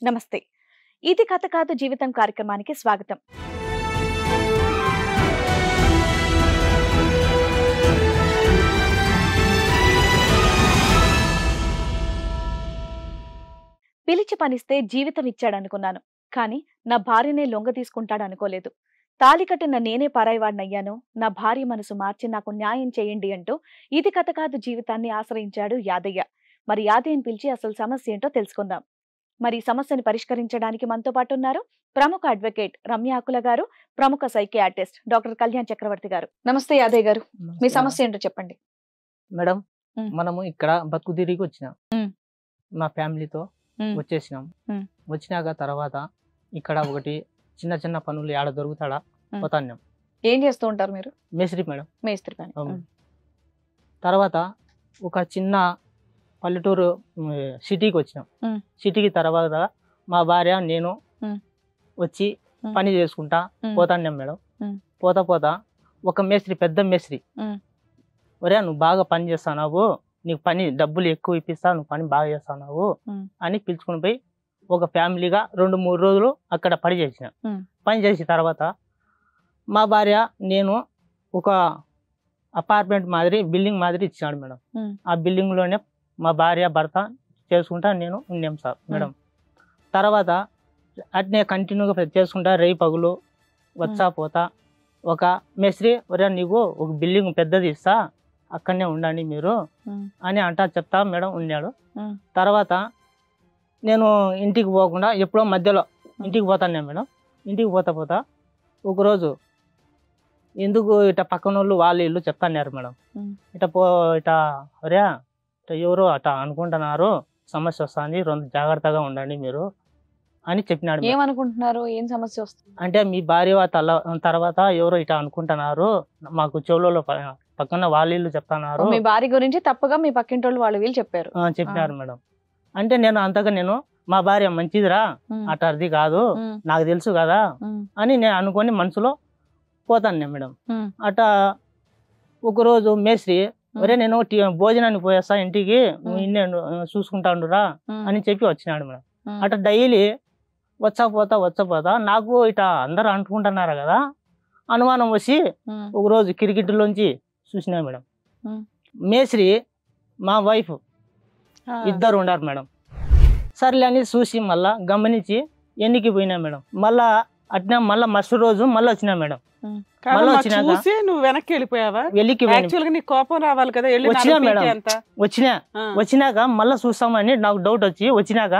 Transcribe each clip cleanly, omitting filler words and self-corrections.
నమస్తే. ఇది కథ కాదు జీవితం కార్యక్రమానికి స్వాగతం. పిలిచి పనిస్తే జీవితం ఇచ్చాడనుకున్నాను, కానీ నా భార్యనే లొంగ తీసుకుంటాడనుకోలేదు. తాళి కట్టిన నేనే పరాయివాడినయ్యాను. నా భార్య మనసు మార్చి నాకు న్యాయం చేయండి అంటూ ఇది కథ కాదు జీవితాన్ని ఆశ్రయించాడు యాదయ్య. మరి యాదయ్యని పిలిచి అసలు సమస్య ఏంటో తెలుసుకుందాం. మరి సమస్యని పరిష్కరించడానికి మనతో పాటు ఉన్నారు ప్రముఖ అడ్వకేట్ రమ్య ఆకుల గారు, ప్రముఖ సైకియాట్రిస్ట్ డాక్టర్ కళ్యాణ్ చక్రవర్తి గారు. నమస్తే యాదయ్య గారు, మీ సమస్య ఏంటో చెప్పండి. మేడం, మనము ఇక్కడ బతుకు తిరిగి వచ్చినాం, మా ఫ్యామిలీతో వచ్చేసినాం. వచ్చినాక తర్వాత ఇక్కడ ఒకటి చిన్న చిన్న పనులు ఏడ దొరుకుతాడా పోతాన్నాం. ఏం చేస్తూ ఉంటారు మీరు? మేస్త్రి మేడం. మేస్త్రి పని. తర్వాత ఒక చిన్న పల్లెటూరు సిటీకి వచ్చినాం. సిటీకి తర్వాత మా భార్య నేను వచ్చి పని చేసుకుంటా పోతాన్నాం మేడం. పోతా ఒక మేస్త్రి, పెద్ద మేస్త్రి, ఒరే నువ్వు బాగా పని చేస్తున్నావు, నీకు పని డబ్బులు ఎక్కువ ఇప్పిస్తా, నువ్వు పని బాగా చేస్తున్నావు అని పిలుచుకుని పోయి ఒక ఫ్యామిలీగా 2-3 రోజులు అక్కడ పని చేసిన. పని చేసిన తర్వాత మా భార్య నేను ఒక అపార్ట్మెంట్ మాదిరి బిల్డింగ్ మాదిరి ఇచ్చినాడు మేడం. ఆ బిల్డింగ్ లోనే మా భార్య భర్త చేసుకుంటా నేను ఉన్నాం సార్ మేడం. తర్వాత అట్నే కంటిన్యూగా చేసుకుంటా రేయి పగులు వచ్చా పోతా ఒక మేస్త్రి, ఒరే నీకు ఒక బిల్డింగ్ పెద్దది ఇస్తా, అక్కడనే ఉండండి మీరు అని చెప్తా మేడం ఉన్నాడు. తర్వాత నేను ఇంటికి పోకుండా ఎప్పుడో మధ్యలో ఇంటికి పోతాను మేడం. ఇంటికి పోతా ఒకరోజు ఎందుకు ఇట పక్కన వాళ్ళు ఇల్లు చెప్తాన్నారు మేడం. ఇట ఒరే ఎవరు అట అనుకుంటున్నారు, సమస్య వస్తుంది, జాగ్రత్తగా ఉండండి మీరు అని చెప్పినాడు. ఏమనుకుంటున్నారు? ఏం సమస్య వస్తుంది అంటే మీ భార్య తర్వాత ఎవరో ఇట అనుకుంటున్నారు, మాకు చెవులలో పక్కన వాళ్ళ ఇల్లు చెప్తున్నారు. మీ భార్య గురించి తప్పుగా మీ పక్కింటోళ్ళు వాళ్ళు వీళ్ళు చెప్పినారు మేడం. అంటే నేను అంతగా నేను మా భార్య మంచిదిరా, అటది కాదు నాకు తెలుసు కదా అని నేను అనుకొని మనసులో పోతాను మేడం. అట ఒకరోజు మేస్త్రి, ఒరే నేను భోజనానికి పోయేస్తా ఇంటికి, ఇన్నే చూసుకుంటాడురా అని చెప్పి వచ్చినాడు మేడం. అట డైలీ వచ్చపోతా నాకు ఇట అందరు అనుకుంటున్నారు కదా అనుమానం వచ్చి ఒకరోజు క్రికెట్లోంచి చూసినా మేడం. మేస్త్రి మా వైఫ్ ఇద్దరు ఉన్నారు మేడం. సర్లే అని చూసి మళ్ళా గమనించి ఎన్నికి పోయినా మేడం. మళ్ళా అట్నే మళ్ళా మస్తు రోజు మళ్ళీ వచ్చినా మేడం. నువ్వు వెనక్కి వెళ్ళిపోయావా? కోపం రావాలి కదా. వచ్చినా మేడం. వచ్చినాక మళ్ళీ చూస్తామని నాకు డౌట్ వచ్చి వచ్చినాక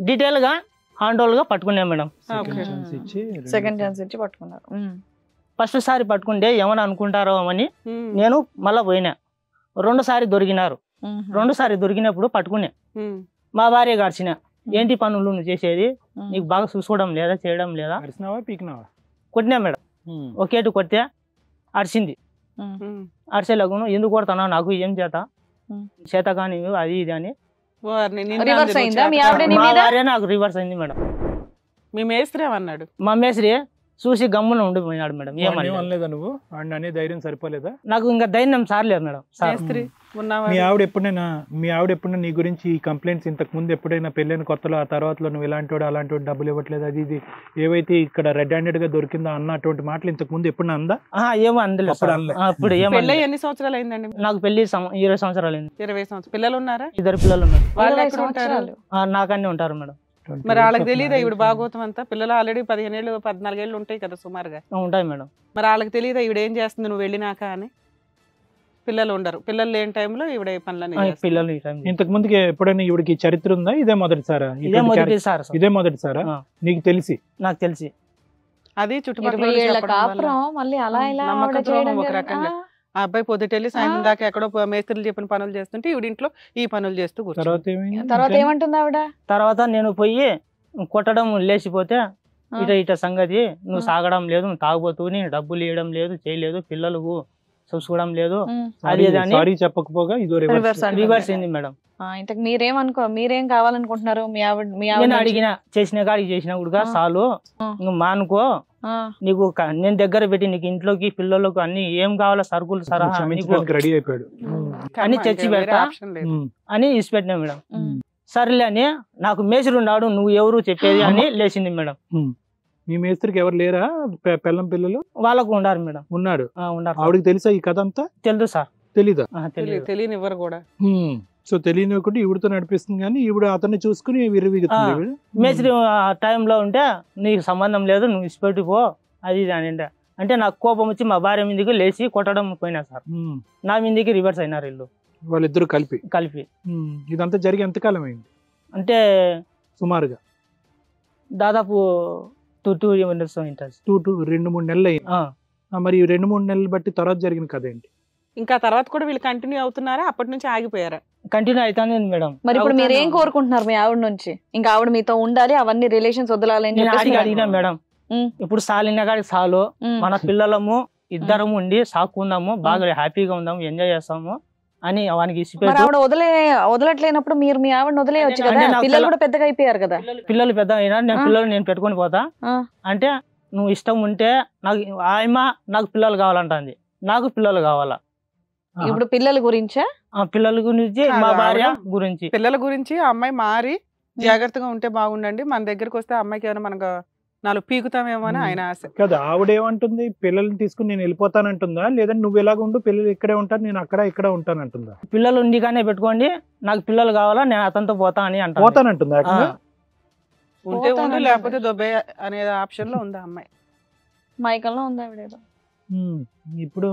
డీటెయిల్ గా హ్యాండ్ ఓవర్ గా పట్టుకున్నా మేడం. సెకండ్ ఛాన్స్ ఇచ్చి పట్టుకున్నారు. ఫస్ట్ సారి పట్టుకుంటే ఏమని అనుకుంటారో అని నేను మళ్ళా పోయినా. 2 సారి దొరికినారు. 2 సారి దొరికినప్పుడు పట్టుకున్నా. మా భార్య గడిచిన, ఏంటి పనులు నువ్వు చేసేది, నీకు బాగా చూసుకోవడం లేదా, చేయడం లేదా? కొట్టినా మేడం. ఒకేటి కొడితే అరిచింది. అరిచేలాగును ఎందుకు కొడతావు, నాకు ఏం చేత కానీ అది ఇది అని నాకు రివర్స్ అయింది మేడం. మీ మేస్త్రి ఏమన్నాడు? మా మేస్త్రి చూసి గమ్మున ఉండిపోయినాడు మేడం. ఏమనలేదా నువ్వు? అనే ధైర్యం సరిపోలేదా? నాకు ఇంకా ధైర్యం సార్లేదు మేడం. మీ ఆవిడ ఎప్పుడైనా నీ గురించి ఈ కంప్లైంట్స్ ఇంతకు ముందు ఎప్పుడైనా పెళ్ళైన కొత్తలో ఆ తర్వాత నువ్వు ఇలాంటి వాడు అలాంటి వాడు డబ్బులు ఇవ్వట్లేదు అది ఇది ఏవైతే ఇక్కడ రెడ్ హ్యాండెడ్ గా దొరికిందో అన్నటువంటి మాటలు ఇంతకు ముందు ఎప్పుడైనా అందా? ఏమో అందలేదు. అప్పుడు ఎన్ని సంవత్సరాలు అయిందండి? నాకు పెళ్లి 20 సంవత్సరాలు అయింది. 20 సంవత్సరాలు. పిల్లలు ఉన్నారా? 2 పిల్లలు ఉన్నారు. వాళ్ళు ఎక్కడ ఉంటారు? నాకన్నీ ఉంటారు మేడం. మరి వాళ్ళకి తెలియదా ఈవిడ భాగవతం అంతా? పిల్లలు ఆల్రెడీ 15 ఏళ్ళు 14 ఏళ్ళు ఉంటాయి కదా సుమారుగా. ఉంటాయి మేడం. మరి వాళ్ళకి తెలియదా ఈవిడ ఏం చేస్తుంది నువ్వు వెళ్ళినాక అని? పిల్లలు ఉండరు. పిల్లలు లేని టైంలో ఈవిడ పిల్లలు ఇంతకు ముందుకి ఎప్పుడైనా ఈవిడికి చరిత్ర ఉందా? ఇదే మొదటిసారా? ఇదే మొదటిసారా నీకు తెలిసి? నాకు తెలిసి అది చుట్టుపక్కల ఒక రకంగా ఆ అబ్బాయి పొద్దుటెళ్ళి సాయంత్రం దాకా ఎక్కడో మేస్త్రులు చెప్పిన పనులు చేస్తుంటే ఈవిడ ఇంట్లో ఈ పనులు చేస్తూ తర్వాత ఏమంటుంది ఆవిడ? తర్వాత నేను పోయి కొట్టడం లేచిపోతే ఇట సంగతి నువ్వు సాగడం లేదు, నువ్వు తాగుబోతు, నీ డబ్బులు ఇవ్వడం లేదు, చేయలేదు, పిల్లలకు చూసుకోవడం లేదు, అది చెప్పకపోగా రివర్స్ అయింది మేడం. ఇంతకు మీరేం కావాలనుకుంటున్నారు? నేను అడిగిన చేసిన కాడికి చేసిన కూడా చాలు, మానుకో, నీకు నేను దగ్గర పెట్టి నీకు ఇంట్లోకి పిల్లలకు అన్ని ఏం కావాలో సరుకులు సరహా రెడీ అయిపోయాడు అని చర్చి పెడతా అని ఇసి పెట్టినా మేడం. సర్లే అని నాకు మేస్త్రి ఉన్నాడు నువ్వు ఎవరు చెప్పేది అని లేచింది మేడం. మీ మేస్త్రికి ఎవరు లేరా పిల్లం పిల్లలు? వాళ్ళకు ఉన్నారు మేడం. ఉన్నాడు. ఉన్నారు. ఆవిడకి తెలుసా ఈ కథ అంతా? తెలుసు సార్. తెలీదా? తెలియని ఎవరు కూడా. సో తెలియనివ్వకుండా ఈవిడతో నడిపిస్తుంది కానీ ఈవిడ అతన్ని చూసుకుని విరివిగుతుంది. మేస్త్రి టైంలో ఉంటే నీకు సంబంధం లేదు నువ్వు ఇచ్చిపెట్టి పో అది ఇది అని అంటే నాకు కోపం వచ్చి మా భార్య మీదకి లేచి కొట్టడం పోయినా సార్. నా మీదకి రివర్స్ అయినారు వీళ్ళు వాళ్ళిద్దరు కలిపి. ఇదంతా జరిగి ఎంతకాలం అయింది అంటే సుమారుగా? దాదాపు 2-3 నెలలు అయింది. మరి 2-3 నెలలు బట్టి తర్వాత జరిగిన కథ ఏంటి? ఇంకా తర్వాత కూడా వీళ్ళు కంటిన్యూ అవుతున్నారా, అప్పటి నుంచి ఆగిపోయారా? కంటిన్యూ అవుతానే మేడం. మరి ఇప్పుడు మీరు ఏం కోరుకుంటున్నారు మీ ఆవిడ నుంచి? ఇంకా ఆవిడ మీతో ఉండాలి, అవన్నీ రిలేషన్స్ వదలాలని అడిగినా మేడం. ఇప్పుడు సాలిన కాడికి చాలు, మన పిల్లలము ఇద్దరము ఉండి సాకుందాము, బాగా హ్యాపీగా ఉందాము, ఎంజాయ్ చేస్తాము అని వానికి ఆవిడ వదలట్లేనప్పుడు మీరు మీ ఆవిడని వదిలేయచ్చు కదా. పిల్లలు కూడా పెద్దగా అయిపోయారు కదా. పిల్లలు పెద్ద అయినా నేను పెట్టుకొని పోతా అంటే నువ్వు ఇష్టం ఉంటే నాకు ఆయమ నాకు పిల్లలు కావాలంటుంది. నాకు పిల్లలు కావాలా. ఇప్పుడు పిల్లల గురించా? పిల్లల గురించి మా భార్య గురించి. పిల్లల గురించి ఆ అమ్మాయి మారి జాగ్రత్తగా ఉంటే బాగుండండి, మన దగ్గరకు వస్తే అమ్మాయికి ఏమైనా మనకు 4 పీకుతామేమో అని ఆయన ఆశ కదా. ఆవిడేమంటుంది? పిల్లల్ని తీసుకుని నేను వెళ్ళిపోతానంటుందా, లేదంటే నువ్వు ఎలాగ ఉండు పిల్లలు ఇక్కడే ఉంటారు నేను అక్కడ ఇక్కడ ఉంటానంటుందా? పిల్లలు ఉండిగానే పెట్టుకోండి, నాకు పిల్లలు కావాలా, నేను అతనితో పోతా అని పోతానంటుందా? ఉంటే ఉండు లేకపోతే దొబ్బే అనే ఆప్షన్ లో ఉంది అమ్మాయి. మైకల్లో ఉంది ఆవిడ. ఇప్పుడు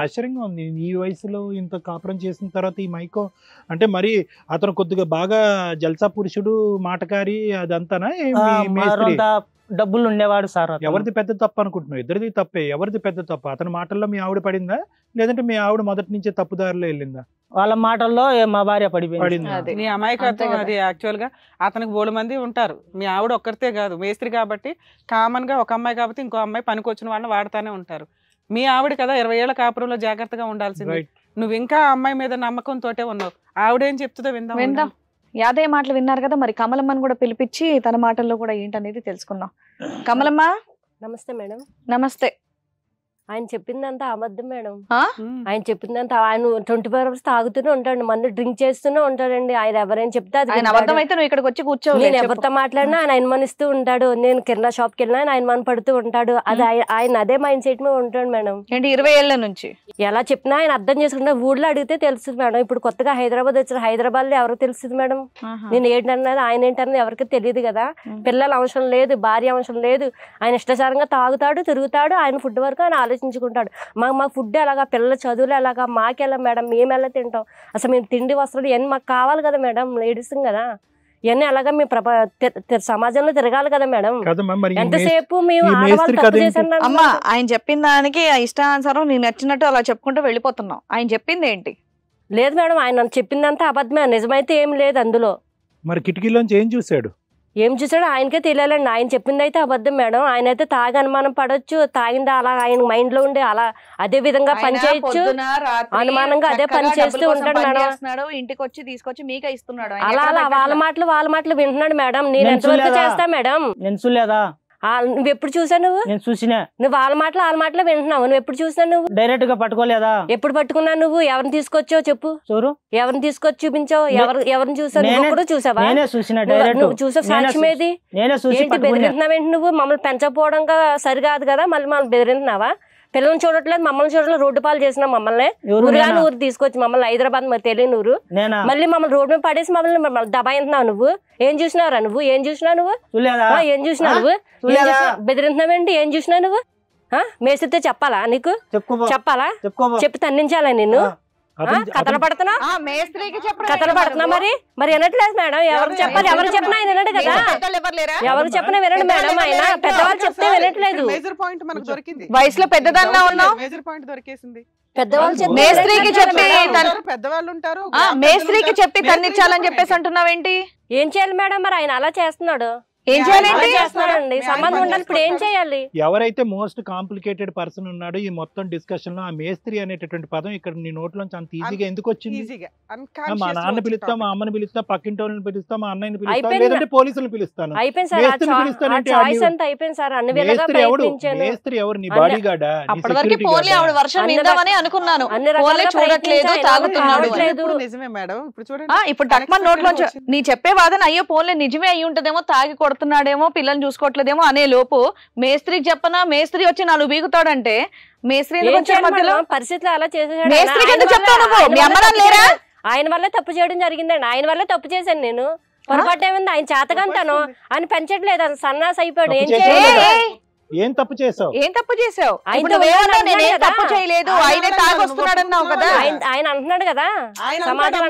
ఆశ్చర్యంగా ఉంది ఈ వయసులో ఇంత కాపురం చేసిన తర్వాత ఈ మైకో అంటే మరి అతను కొద్దిగా బాగా జల్సా పురుషుడు, మాటకారి అదంతానా? డబ్బులు ఉండేవాడు సార్. ఎవరిది పెద్ద తప్పు అనుకుంటున్నావు? ఇద్దరిది తప్పే. ఎవరిది పెద్ద తప్పు? అతని మాటల్లో మీ ఆవిడ పడిందా, లేదంటే మీ ఆవిడ మొదటి నుంచే తప్పుదారిలో వెళ్ళిందా? వాళ్ళ మాటల్లో మా భార్య పడిపోయింది. నీ అమాయకత్వం అది. యాక్చువల్ గా అతనికి 3 మంది ఉంటారు, మీ ఆవిడ ఒక్కరితే కాదు. మేస్త్రి కాబట్టి కామన్ గా ఒక అమ్మాయి కాబట్టి ఇంకో అమ్మాయి పనికొచ్చిన వాళ్ళని వాడుతానే ఉంటారు. మీ ఆవిడ కదా 20 ఏళ్ల కాపురంలో జాగ్రత్తగా ఉండాల్సింది. నువ్వు ఇంకా అమ్మాయి మీద నమ్మకంతో ఉన్నావు. ఆవిడేం చెప్తుందో విందాం. యాదయ్య మాటలు విన్నారు కదా, మరి కమలమ్మని కూడా పిలిపించి తన మాటల్లో కూడా ఏంటనేది తెలుసుకుందాం. కమలమ్మ నమస్తే మేడం. నమస్తే. ఆయన చెప్పిందంతా అబద్ధం మేడం. ఆయన చెప్పిందంతా ఆయన 24 hours తాగుతూనే ఉంటాడు, మందు డ్రింక్ చేస్తూనే ఉంటాడండి. ఆయన ఎవరైనా చెప్తే అది అబద్ధం అయితే నువ్వు ఇక్కడికి వచ్చి కూర్చో. నేను ఎవరితో మాట్లాడినా ఆయన అనుమానిస్తూ ఉంటాడు. నేను కిరాణా షాప్కి వెళ్ళినా ఆయన అనుమాన పడుతూ ఉంటాడు. అది ఆయన అదే మైండ్ సెట్ మీద ఉంటాడు మేడం. ఏంటి 20 ఏళ్ల నుంచి? ఎలా చెప్పినా ఆయన అర్థం చేసుకుంటా. ఊళ్ళో అడిగితే తెలుస్తుంది మేడం. ఇప్పుడు కొత్తగా హైదరాబాద్ వచ్చారు, హైదరాబాద్ లో ఎవరికి తెలుస్తుంది మేడం? నేను ఏంటన్నది ఆయన ఏంటన్నది ఎవరికి తెలియదు కదా. పిల్లల అవసరం లేదు, భార్య అవసరం లేదు. ఆయన ఇష్టసారంగా తాగుతాడు, తిరుగుతాడు. ఆయన ఫుడ్ వరకు ఆయన ఆలోచించుకుంటాడు. మా ఫుడ్ ఎలాగా, పిల్లల చదువులు ఎలాగా, మాకెలా మేడం, మేము ఎలా తింటాం, అసలు మేము తిండి వస్త్రాలు ఇవన్నీ మాకు కావాలి కదా మేడం, లేడీస్ కదా. ఇవన్నీ ఎలాగా మేము సమాజంలో తిరగాలి కదా మేడం. ఎంతసేపు మేము అమ్మా ఆయన చెప్పిన దానికి ఇష్టానుసారం నేను నచ్చినట్టు అలా చెప్పుకుంటూ వెళ్ళిపోతున్నాం. ఆయన చెప్పింది ఏంటి? లేదు మేడం, ఆయన చెప్పిందంతా అబద్ధమే, నిజమైతే ఏం లేదు అందులో. మరి కిటికీలోంచి ఏం చూసాడు? ఏం చూసాడో ఆయనకే తెలియాలండి. ఆయన చెప్పింది అయితే అబద్ధం మేడం. ఆయన అయితే తాగి అనుమానం పడవచ్చు, తాగింది అలా ఆయన మైండ్ లో ఉండి అలా అదే విధంగా పని చేయొచ్చు, అనుమానంగా అదే పని చేస్తూ ఉంటాడు మేడం. ఇంటికి వచ్చి తీసుకొచ్చి మీకే ఇస్తున్నాడు. అలా అలా వాళ్ళ మాటలు వింటున్నాడు మేడం. నేను ఎంతవరకు చేస్తా మేడం? నేను చూడలేదా? నువ్వు ఎప్పుడు చూసావు? నేను చూసినా. నువ్వు వాళ్ళ మాటలు వింటున్నావు. నువ్వు ఎప్పుడు చూసావు? నువ్వు డైరెక్ట్ గా పట్టుకోలేదా? ఎప్పుడు పట్టుకున్నావు? నువ్వు ఎవరిని తీసుకొచ్చావు చెప్పు. చూరు ఎవరిని తీసుకొచ్చి చూపించావు? ఎవరిని చూసావు? నువ్వు కూడా చూసావా? నువ్వు చూసావు? సాక్ష్యం ఏది? బెదిరింటున్నావేంటి నువ్వు? మమ్మల్ని పెంచకపోవడం సరికాదు కదా, మళ్ళీ మనం బెదిరింటున్నావా? పిల్లల్ని చూడట్లేదు, మమ్మల్ని చూడట్లేదు, రోడ్డు పాలు చేసిన మమ్మల్ని ఊరుగాని ఊరు తీసుకొచ్చి మమ్మల్ని హైదరాబాద్ మరి తెలియని ఊరు మళ్ళీ మమ్మల్ని రోడ్డు మీద పడేసి మమ్మల్ని దబాయింటున్నావు. నువ్వు ఏం చూసినావురా? నువ్వు ఏం చూసినావు? నువ్వు ఏం చూసినావు? నువ్వు బెదిరింటున్నావేంటి? ఏం చూసినావు నువ్వు? మేసితే చెప్పాలా నీకు? చెప్పాలా? చెప్పి తన్నించాలా నిన్ను? కథలు పడుతున్నా మరి వినట్లేదు మేడం. ఎవరు చెప్పాలి? ఎవరు చెప్పినా ఆయన వినడు కదా. ఎవరు చెప్పినా వినడు మేడం. ఆయన పెద్దవాళ్ళు చెప్తే వినట్లేదు. వయసులో పెద్దదన్నా ఉన్నావు, పెద్దవాళ్ళు పెద్దవాళ్ళు ఉంటారు. మేస్త్రికి చెప్పి తన్నిచ్చాలని చెప్పేసి అంటున్నావేంటి? ఏం చేయాలి మేడం? మరి ఆయన అలా చేస్తున్నాడు. ఏం చేయాలండి? సంబంధం ఉండాలి. ఇప్పుడు ఏం చేయాలి? ఎవరైతే మోస్ట్ కాంప్లికేటెడ్ పర్సన్ ఉన్నాడో ఈ మొత్తం డిస్కషన్ లో ఆ మేస్త్రి అనేటటువంటి పదం ఇక్కడ నీ నోట్లోంచి అంత ఈజీగా ఎందుకు వచ్చింది? ఈజీగా మా నాన్న పిలుస్తా, మా అమ్మని పిలుస్తా, పక్కింటి వాళ్ళని పిలుస్తా, మా అన్నయ్యని పిలుస్తా, అయిపోయింది. లేదంటే పోలీసులను పిలుస్తాను. అయిపోయింది సార్, మేస్త్రిని పిలుస్తానంటే చాయిస్ అంతా అయిపోయింది సార్. అన్ని విధాలుగా ప్రయత్నించాను. మేస్త్రి ఎవరు? నీ బాడీ గార్డా? అప్పటి వరకు పోలీ ఆవిడ వర్షం విందామని అనుకున్నాను. పోలే చూడట్లేదు, తాగుతున్నాడు. నిజమే మేడం. ఇప్పుడు చూడండి, ఇప్పుడు టక్మన్ నోట్లోంచి నీ చెప్పే వాదన అయ్యో పోలే నిజమే అయ్యి ఉంటదేమో, తాగి కొడుతున్నాడేమో, పిల్లల్ని చూసుకోవట్లేదేమో అనే లోపు మేస్త్రికి చెప్పనా, మేస్త్రి వచ్చి 4 బీగుతాడంటే మేస్త్రి పరిస్థితులు అలా చేసేసాడు. ఆయన వల్ల తప్పు చేయడం జరిగిందండి. ఆయన వల్ల తప్పు చేశాను నేను. పొరపాటు ఏమైంది? ఆయన చేతకంతాను ఆయన పెంచట్లేదు, సన్నాసి అయిపోయాడు. ఏం చేయాలి? ఏం తప్పు చేసావు? ఏం తప్పు చేసావు? తప్పు చేయలేదు, ఆయనే తాగొస్తున్నాడన్నావు కదా. ఆయన అంటున్నాడు కదా, సమాజం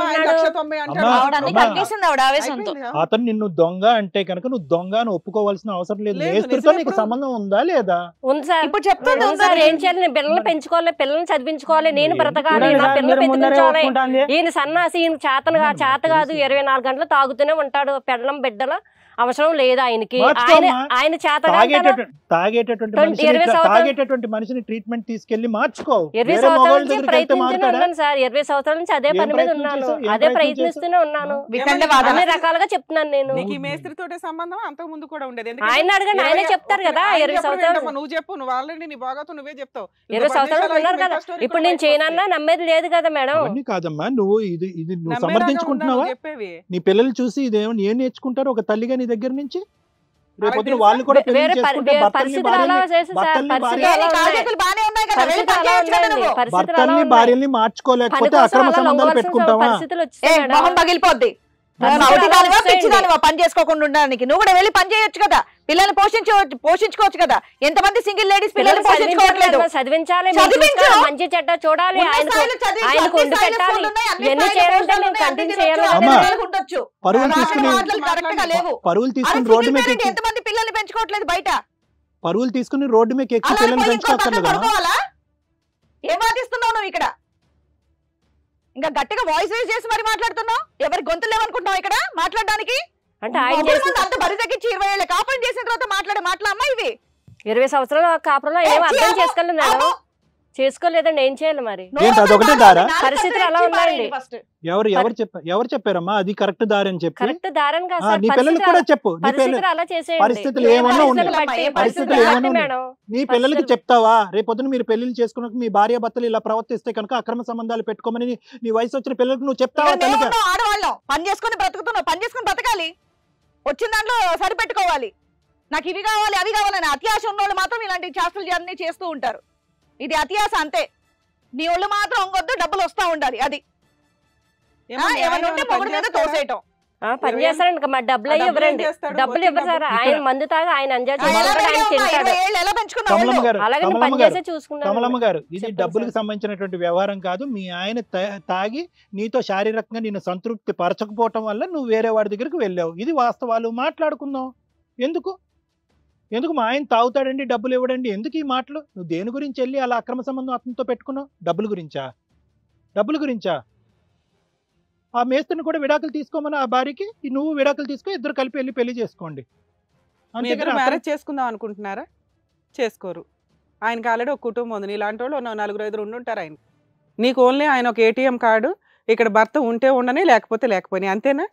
అతను నిన్ను దొంగ అంటే కనుక నువ్వు దొంగ అని ఒప్పుకోవాల్సిన అవసరం లేదు. మేస్త్రితో నీకు సంబంధం ఉందా లేదా? ఉంది సార్. ఇప్పుడు చెప్తాను సార్, ఏం చేయాలి? నేను పిల్లల్ని పెంచుకోవాలి, పిల్లల్ని చదివించుకోవాలి, నేను బ్రతకాలి, నా పిల్లలు పెంచుకోవాలి. ఈయన సన్నాసి, ఈయన చేత కాదు, 24 గంటలు తాగుతూనే ఉంటాడు. పెళ్ళం బిడ్డల అవసరం లేదు ఆయనకి. ఆయన తాగేటటువంటి మనిషిని ట్రీట్మెంట్ తీసుకెళ్లి మార్చుకో. 20 సంవత్సరాల నుంచి ప్రయత్నించున్నాను సార్. 20 సంవత్సరాల నుంచి అదే పని మీద ఉన్నాను, అదే ప్రయత్నిస్తూనే ఉన్నాను. అన్ని రకాలుగా చెప్తున్నాను నేను. మేస్త్రితోటే సంబంధం అంతకు ముందు కూడా ఉండేది. ఆయన అడగండి, ఆయనే చెప్తారు కదా. 20 సంవత్సరాలు నువ్వు చెప్పు, నువ్వు ఆల్రెడీ నీ బాగా నువ్వే చెప్తావు. 20 సంవత్సరాలు ఉన్నారు కదా. ఇప్పుడు నేను చేయనన్నా నమ్మేది లేదు కదా మేడం. కాదమ్మా, నువ్వు ఇది నువ్వు సమర్థించుకుంటున్నావా? నీ పిల్లలు చూసి ఇదేమో ఏం నేర్చుకుంటారు ఒక తల్లిగా నీ దగ్గర నుంచి? రేపొద్దున వాళ్ళు కూడా భర్తల్ని భార్యల్ని మార్చుకోలేకపోతే అక్రమ సంబంధాలు పెట్టుకుంటావా? పగిలిపోద్ది. పని చేసుకోకుండా ఉండడానికి నువ్వు కూడా వెళ్ళి పని చేయొచ్చు కదా. పిల్లల్ని పోషించుకోవచ్చు కదా. ఎంతమంది సింగిల్ లేడీస్ పిల్లల్ని పోషించుకోవట్లేదు. చదివించాలి, మంచి చెడ్డ చూడాలి, ఆయనకు వండి పెట్టాలి. ఇవన్నీ చేయాలంటే నేను కంటిన్యూ చేయాలి. పరువులు తీసుకుని రోడ్డు మీద ఎంతమంది పిల్లల్ని పెంచుకోవట్లేదు బయట? పరువులు తీసుకుని రోడ్డు మీద ఎక్కి పిల్లల్ని పెంచుకోవట్లేదు. ఏం వాదిస్తున్నావు నువ్వు ఇక్కడ? ఇంకా గట్టిగా వాయిస్ రేజ్ చేసి మరి మాట్లాడుతున్నావు. ఎవరి గొంతులు లేవనుకుంటున్నావు ఇక్కడ మాట్లాడడానికి? అంటే ఆయన అంత బరి తగ్గించి 20 ఏళ్ళ కాపురం చేసిన తర్వాత మాట్లాడమ్మా ఇవి. 20 సంవత్సరాల కాపురంలో ఏం అర్థం చేసుకోలేదు మేడం. చేసుకోలేదండి, ఏం చేయాలి మరి? పరిస్థితులు అలా ఉన్నాయండి. ఎవరు చెప్పారమ్మా అది కరెక్ట్ దారి అని చెప్పి? కరెక్ట్ దారని కాదు, నీ పిల్లలు కూడా చెప్పు. పరిస్థితులు అలా చేసేయండి. పరిస్థితులు ఏమన్నా ఉన్నాయి, నీ పిల్లలకి చెప్తావా? రేపొద్దున మీరు పెళ్లిళ్ళు చేసుకున్నాక మీ భార్య భర్తలు ఇలా ప్రవర్తిస్తే కనుక అక్రమ సంబంధాలు పెట్టుకోమని నీ వయసు వచ్చిన పిల్లలకు నువ్వు చెప్తావా? ఆడవాళ్ళం పని చేసుకుని బ్రతుకుతున్నావు, పని చేసుకుని బ్రతకాలి, వచ్చిన దాంట్లో సరిపెట్టుకోవాలి. నాకు ఇవి కావాలి అవి కావాలని అత్యాశ ఉన్నోళ్ళు మాత్రం ఇలాంటి చేష్టలు అన్ని చేస్తూ ఉంటారు. ఇది అత్యాశ అంతే. నీ ఒళ్ళు మాత్రం ఇంకొద్దు, డబ్బులు వస్తా ఉండాలి. అది ఏమన్నా ఉంటే మొగుడు మీద తోసేయటం. పని చేస్తారండి, మా డబ్బులు అయ్యి ఇవ్వరండి. డబ్బులు ఇవ్వరు సార్. ఆయన మందు తాగి ఆయన ఎంజాయ్ చేస్తాడు. అలాగే పని చేసే చూసుకుంటాను. కమలమ్మ గారు, ఇది డబ్బులకు సంబంధించినటువంటి వ్యవహారం కాదు. మీ ఆయన తాగి నీతో శారీరకంగా నిన్ను సంతృప్తి పరచకపోవటం వల్ల నువ్వు వేరే వాడి దగ్గరికి వెళ్ళావు. ఇది వాస్తవాలు. మాట్లాడుకుందాం. ఎందుకు మా ఆయన తాగుతాడండి, డబ్బులు ఇవ్వడండి, ఎందుకు ఈ మాటలు? నువ్వు దేని గురించి వెళ్ళి అలా అక్రమ సంబంధం అతనితో పెట్టుకున్నావు? డబ్బుల గురించా? ఆ మేస్త్రిని కూడా విడాకులు తీసుకోమని ఆ భార్యకి నువ్వు విడాకులు తీసుకో, ఇద్దరు కలిపి వెళ్ళి పెళ్లి చేసుకోండి. మ్యారేజ్ చేసుకుందాం అనుకుంటున్నారా? చేసుకోరు. ఆయనకి ఆల్రెడీ ఒక కుటుంబం ఉంది. ఇలాంటి వాళ్ళు 4-5 ఉండుంటారు. ఆయన నీకు ఓన్లీ ఆయన ఒక ATM కార్డు, ఇక్కడ భర్త ఉంటే ఉండని, లేకపోతే లేకపోయినా, అంతేనా?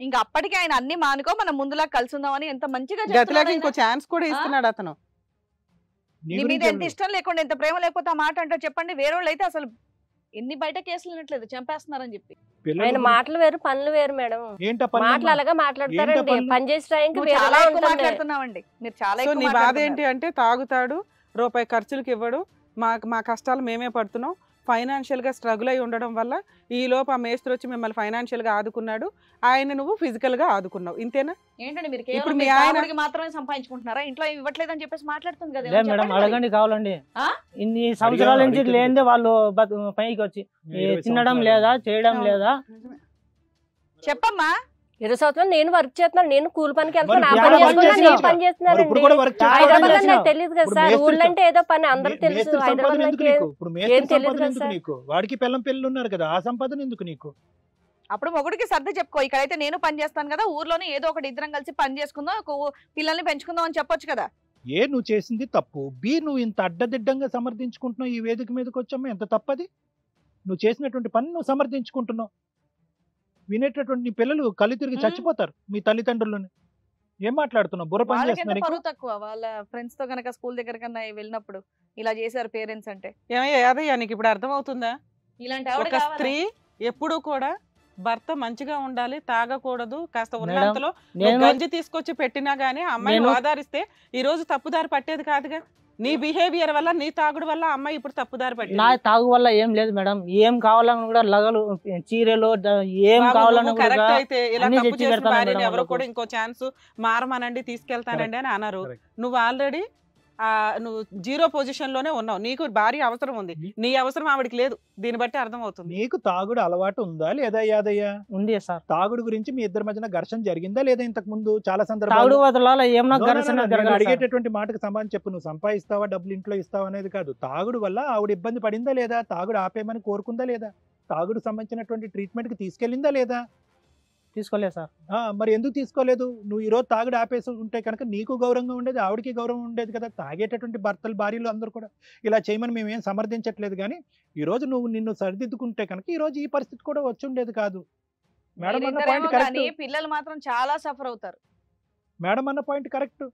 ఇంకా అప్పటికి ఆయన అన్ని మానుకో, మనం ముందులా కలిసి ఉందామని ఎంత మంచిగా ఇంకో ఛాన్స్ కూడా ఇస్తున్నాడు అతను. నీ మీద ఎంత ఇష్టం లేకుండా, ఎంత ప్రేమ లేకపోతే ఆ మాట అంటారు చెప్పండి. వేరే వాళ్ళు అయితే అసలు ఎన్ని బయట కేసులు వినట్లేదు, చంపేస్తున్నారని చెప్పి. ఆయన మాటలు వేరు, పనులు వేరు మేడం. మాటలు అలాగా మాట్లాడతారండి. పని చేసే టైంకి మాట్లాడుతున్నామండి. మీరు చాలా. నీ బాధ ఏంటి అంటే తాగుతాడు, రూపాయి ఖర్చులకు ఇవ్వడు, మా కష్టాలు మేమే పడుతున్నాం, ఫైనాన్షియల్ గా స్ట్రగుల్ అయి ఉండడం వల్ల ఈ లోపు ఆ మేస్త్రి వచ్చి మిమ్మల్ని ఫైనాన్షియల్ గా ఆదుకున్నాడు, ఆయన నువ్వు ఫిజికల్ గా ఆదుకున్నావు. ఇంతేనా? ఏంటండి మీరు ఇప్పుడు మీ ఆయనకి మాత్రమే సంపాదించుకుంటున్నారా? ఇంట్లో ఇవ్వట్లేదు అని చెప్పేసి మాట్లాడుతుంది కదా మేడం. అడగండి కావాలండి. ఇన్ని సంవత్సరాల నుంచి లేదే వాళ్ళు పైకి వచ్చి తినడం లేదా, చేయడం లేదా? చెప్పమ్మా. 20 సంవత్సరాలు నేను వర్క్ చేస్తున్నాను. నేను కూలి పనికి వెళ్తాను, పని చేస్తున్నానండి. హైదరాబాద్ నాకు తెలియదు కదా సార్. ఊళ్ళో అంటే ఏదో పని అందరూ తెలుసు, హైదరాబాద్ ఏం తెలియదు కదా సార్. వాడికి పిల్లలు ఉన్నారు కదా, ఆ సంపాదన ఎందుకు నీకు? అప్పుడు మొగుడికి సర్ది చెప్పుకో, ఇక్కడైతే నేను పని చేస్తాను కదా, ఊర్లోనే ఏదో ఒకటి ఇద్దరం కలిసి పని చేసుకుందాం, పిల్లల్ని పెంచుకుందాం అని చెప్పొచ్చు కదా. నువ్వు చేసింది తప్పు. నువ్వు ఇంత అడ్డదిడ్డంగా సమర్థించుకుంటున్నావు ఈ వేదిక మీదకి వచ్చాము, ఎంత తప్పది? నువ్వు చేసినటువంటి పని నువ్వు సమర్థించుకుంటున్నావు. వినేటటువంటి నీ పిల్లలు కళ్ళు తిరిగి చచ్చిపోతారు మీ తల్లిదండ్రులని. ఏం మాట్లాడుతున్నావు? బుర్ర పని చేస్తున్నా పరువు తక్కువ వాళ్ళ ఫ్రెండ్స్ తో గనక స్కూల్ దగ్గర కన్నా వెళ్ళినప్పుడు ఇలా చేశారు పేరెంట్స్ అంటే. ఏమయ్యా నీకు ఇప్పుడు అర్థమవుతుందా? ఇలాంటి ఒక స్త్రీ ఎప్పుడు కూడా భర్త మంచిగా ఉండాలి, తాగకూడదు, కాస్త ఉన్నంతలో గంజి తీసుకొచ్చి పెట్టినా గానీ అమ్మాయిని ఆధారిస్తే ఈ రోజు తప్పుదారి పట్టేది కాదుగా. నీ బిహేవియర్ వల్ల, నీ తాగుడు వల్ల అమ్మాయి ఇప్పుడు తప్పుదారి పట్టింది. నా తాగు వల్ల ఏం లేదు మేడం. ఏం కావాలని కూడా లగలు, చీరలు, ఏం కావాలని కరెక్ట్ అయితే ఇలా తప్పు చేసిన భార్యని ఎవరో కూడా ఇంకో ఛాన్స్ మారమనండి, తీసుకెళ్తానండి అని అన్నారు. నువ్వు ఆల్రెడీ నువ్వు 0 పొజిషన్ లోనే ఉన్నావు. నీకు భార్య అవసరం ఉంది, నీ అవసరం ఆవిడకి లేదు. దీన్ని బట్టి అర్థం అవుతుంది. నీకు తాగుడు అలవాటు ఉందా లేదా? యాదయ్య ఉంది సార్. తాగుడు గురించి మీ ఇద్దరి మధ్యన ఘర్షణ జరిగిందా లేదా? ఇంతకు ముందు చాలా సందర్భాలు అడిగేటటువంటి మాటకు సమాధానం చెప్పు. నువ్వు సంపాదిస్తావా, డబ్బులు ఇంట్లో ఇస్తావా అనేది కాదు. తాగుడు వల్ల ఆవిడ ఇబ్బంది పడిందా లేదా? తాగుడు ఆపేయమని కోరుకుందా లేదా? తాగుడు సంబంధించినటువంటి ట్రీట్మెంట్ కి తీసుకెళ్ళిందా లేదా? తీసుకోలేదు సార్. మరి ఎందుకు తీసుకోలేదు? నువ్వు ఈరోజు తాగుడు ఆపేసి ఉంటే కనుక నీకు గౌరవంగా ఉండేది, ఆవిడకి గౌరవం ఉండేది కదా. తాగేటటువంటి భర్తలు, భార్యలు అందరూ కూడా ఇలా చేయమని మేమేం సమర్థించట్లేదు. కానీ ఈరోజు నువ్వు నిన్ను సరిదిద్దుకుంటే కనుక ఈరోజు ఈ పరిస్థితి కూడా వచ్చి ఉండేది కాదు. మేడం అన్న పాయింట్ కరెక్ట్. పిల్లలు మాత్రం చాలా సఫర్ అవుతారు. మేడం అన్న పాయింట్ కరెక్ట్.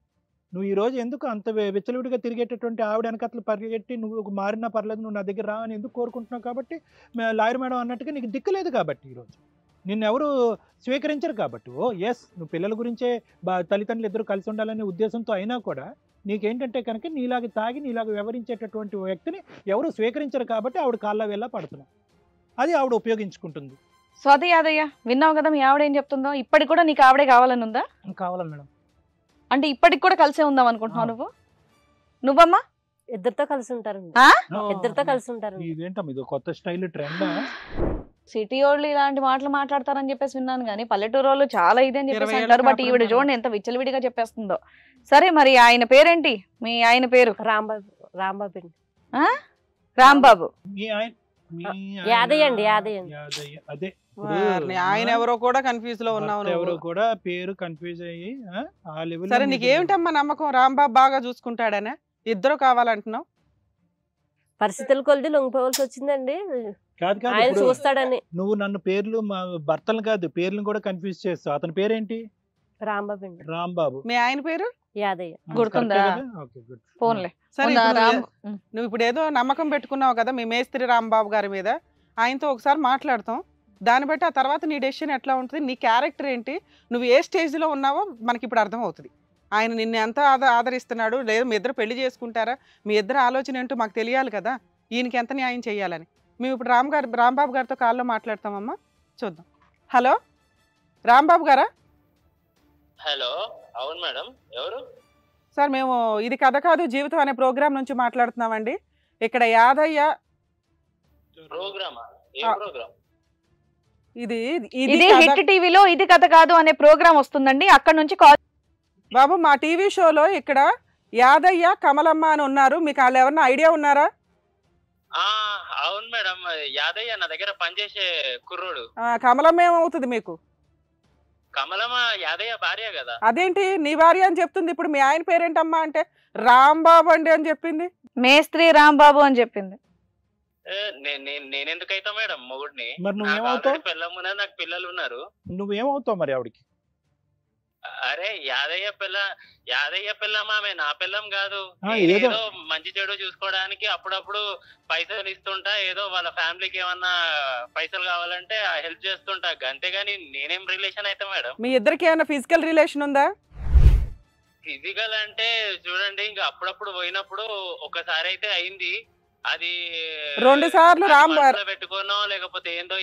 నువ్వు ఈ రోజు ఎందుకు అంత విచ్చలవిడిగా తిరిగేటటువంటి ఆవిడ వెనకట్లు పరిగెట్టి నువ్వు మారినా పర్లేదు, నువ్వు నా దగ్గర రా అని ఎందుకు కోరుకుంటున్నావు? కాబట్టి లాయర్ మేడం అన్నట్టుగా నీకు దిక్కులేదు కాబట్టి ఈరోజు నిన్నెవరు స్వీకరించరు కాబట్టి. ఎస్, నువ్వు పిల్లల గురించే తల్లిదండ్రులు ఇద్దరు కలిసి ఉండాలనే ఉద్దేశంతో అయినా కూడా నీకేంటంటే కనుక నీలాగా తాగి నీలాగా వ్యవహరించేటటువంటి వ్యక్తిని ఎవరు స్వీకరించరు కాబట్టి ఆవిడ కాళ్ళ వేళ పడుతున్నావు. అది ఆవిడ ఉపయోగించుకుంటుంది. సో అదే యాదయ్య, విన్నావు కదా మీ ఆవిడ ఏం చెప్తుందో. ఇప్పటికి కూడా నీకు ఆవిడే కావాలని ఉందా? కావాలా మేడం. అంటే ఇప్పటికి కూడా కలిసే ఉందాం అనుకుంటున్నావు నువ్వమ్మా? ఇద్దరితో కలిసి ఉంటారు, ఇద్దరితో కలిసి ఉంటారు. ఇదేంటమ్మా ఇది కొత్త స్టైల్ ట్రెండ్? సిటీ వాళ్ళు ఇలాంటి మాటలు మాట్లాడతారని చెప్పేసి విన్నాను కానీ పల్లెటూరు వాళ్ళు చాలా ఇదే అని చెప్పేసి అంటారు. బట్ ఈవిడ చూడండి ఎంత విచ్చలవిడిగా చెప్పేస్తుందో. సరే మరి ఆయన పేరేంటి? మీ ఆయన పేరు? రాంబాబు. రాంబాబు అండి. రాంబాబు. యాదయ్య అండి. యాదయ్య. అదే ఆయన ఎవరో కూడా కన్ఫ్యూజ్ లో ఉన్నావు. ఎవరో కూడా పేరు కన్ఫ్యూజ్ అయ్యి ఆ లెవెల్. సరే నీకు ఏమిటమ్మా నమ్మకం? రాంబాబు బాగా చూసుకుంటాడనే ఇద్దరు కావాలంటున్నావు? పరిస్థితుల కొద్ది లొంగిపోవాల్సి వచ్చిందండి. కాదు కాదు, ఆయన చూస్తాడని. నువ్వు నన్ను పేర్లు మా భర్తలు కాదు పేర్లను కూడా కన్ఫ్యూజ్ చేస్తావు. అతని పేరేంటి? రాంబాబు అండి. రాంబాబు. మీ ఆయన పేరు? యాదయ్య. గుర్తుందా? ఫోన్లే. సరే నువ్వు ఇప్పుడు ఏదో నమ్మకం పెట్టుకున్నావు కదా మీ మేస్త్రి రాంబాబు గారి మీద. ఆయనతో ఒకసారి మాట్లాడతాం. దాన్ని బట్టి ఆ తర్వాత నీ డెసిషన్ ఎట్లా ఉంటుంది, నీ క్యారెక్టర్ ఏంటి, నువ్వు ఏ స్టేజ్లో ఉన్నావో మనకి ఇప్పుడు అర్థమవుతుంది. ఆయన నిన్ను ఎంత ఆదరిస్తున్నాడు, లేదా మీ ఇద్దరు పెళ్లి చేసుకుంటారా, మీ ఇద్దరు ఆలోచన ఏంటో మాకు తెలియాలి కదా, ఈయనకి ఎంత న్యాయం చేయాలని. మేము ఇప్పుడు రాంబాబు గారితో కాల్లో మాట్లాడతామమ్మా, చూద్దాం. హలో రాంబాబు గారా? హలో, అవును మేడం, ఎవరు? సార్ మేము ఇది కథ కాదు జీవితం అనే ప్రోగ్రామ్ నుంచి మాట్లాడుతున్నామండి. ఇక్కడ యాదయ్య ప్రోగ్రామా? ఏ ప్రోగ్రామ్? ఇది హిట్ టీవీలో ఇది కథ కాదు అనే ప్రోగ్రామ్ వస్తుందండి. అక్కడ నుంచి కాల్. బాబు మా టీవీ షోలో ఇక్కడ యాదయ్య కమలమ్మ అని ఉన్నారు, మీకు వాళ్ళు ఎవరన్నా ఐడియా ఉన్నారా? అవును మేడం, యాదయ్య నా దగ్గర పనిచేసే కుర్రోడు. కమలమ్మ ఏమవుతుంది మీకు? కమలమ్మ యాదయ్య భార్య కదా. అదేంటి నీ భార్య అని చెప్తుంది? ఇప్పుడు మీ ఆయన పేరేంటమ్మా అంటే రాంబాబు అండి అని చెప్పింది. మేస్త్రి రాంబాబు అని చెప్పింది. నేనెందుకైతా మేడం మొగుడిని? పెళ్ళమున్నా నాకు పిల్లలు ఉన్నారు. నువ్వేమవుతావు మరి ఆవిడికి? అరే యాదయ్య పిల్లం, ఆమె నా పిల్లం కాదు. ఏదో మంచి చెడు చూసుకోవడానికి అప్పుడప్పుడు పైసలు ఇస్తుంటా, ఏదో వాళ్ళ ఫ్యామిలీకి ఏమన్నా పైసలు కావాలంటే హెల్ప్ చేస్తుంటా, అంతేగాని నేనేం రిలేషన్ అయితే మేడం. మీ ఇద్దరికి ఏమైనా ఫిజికల్ రిలేషన్ ఉందా? ఫిజికల్ అంటే చూడండి, ఇంకా అప్పుడప్పుడు పోయినప్పుడు ఒకసారి అయితే అయింది. అది 2 సార్లు పెట్టుకోనో లేకపోతే ఏందో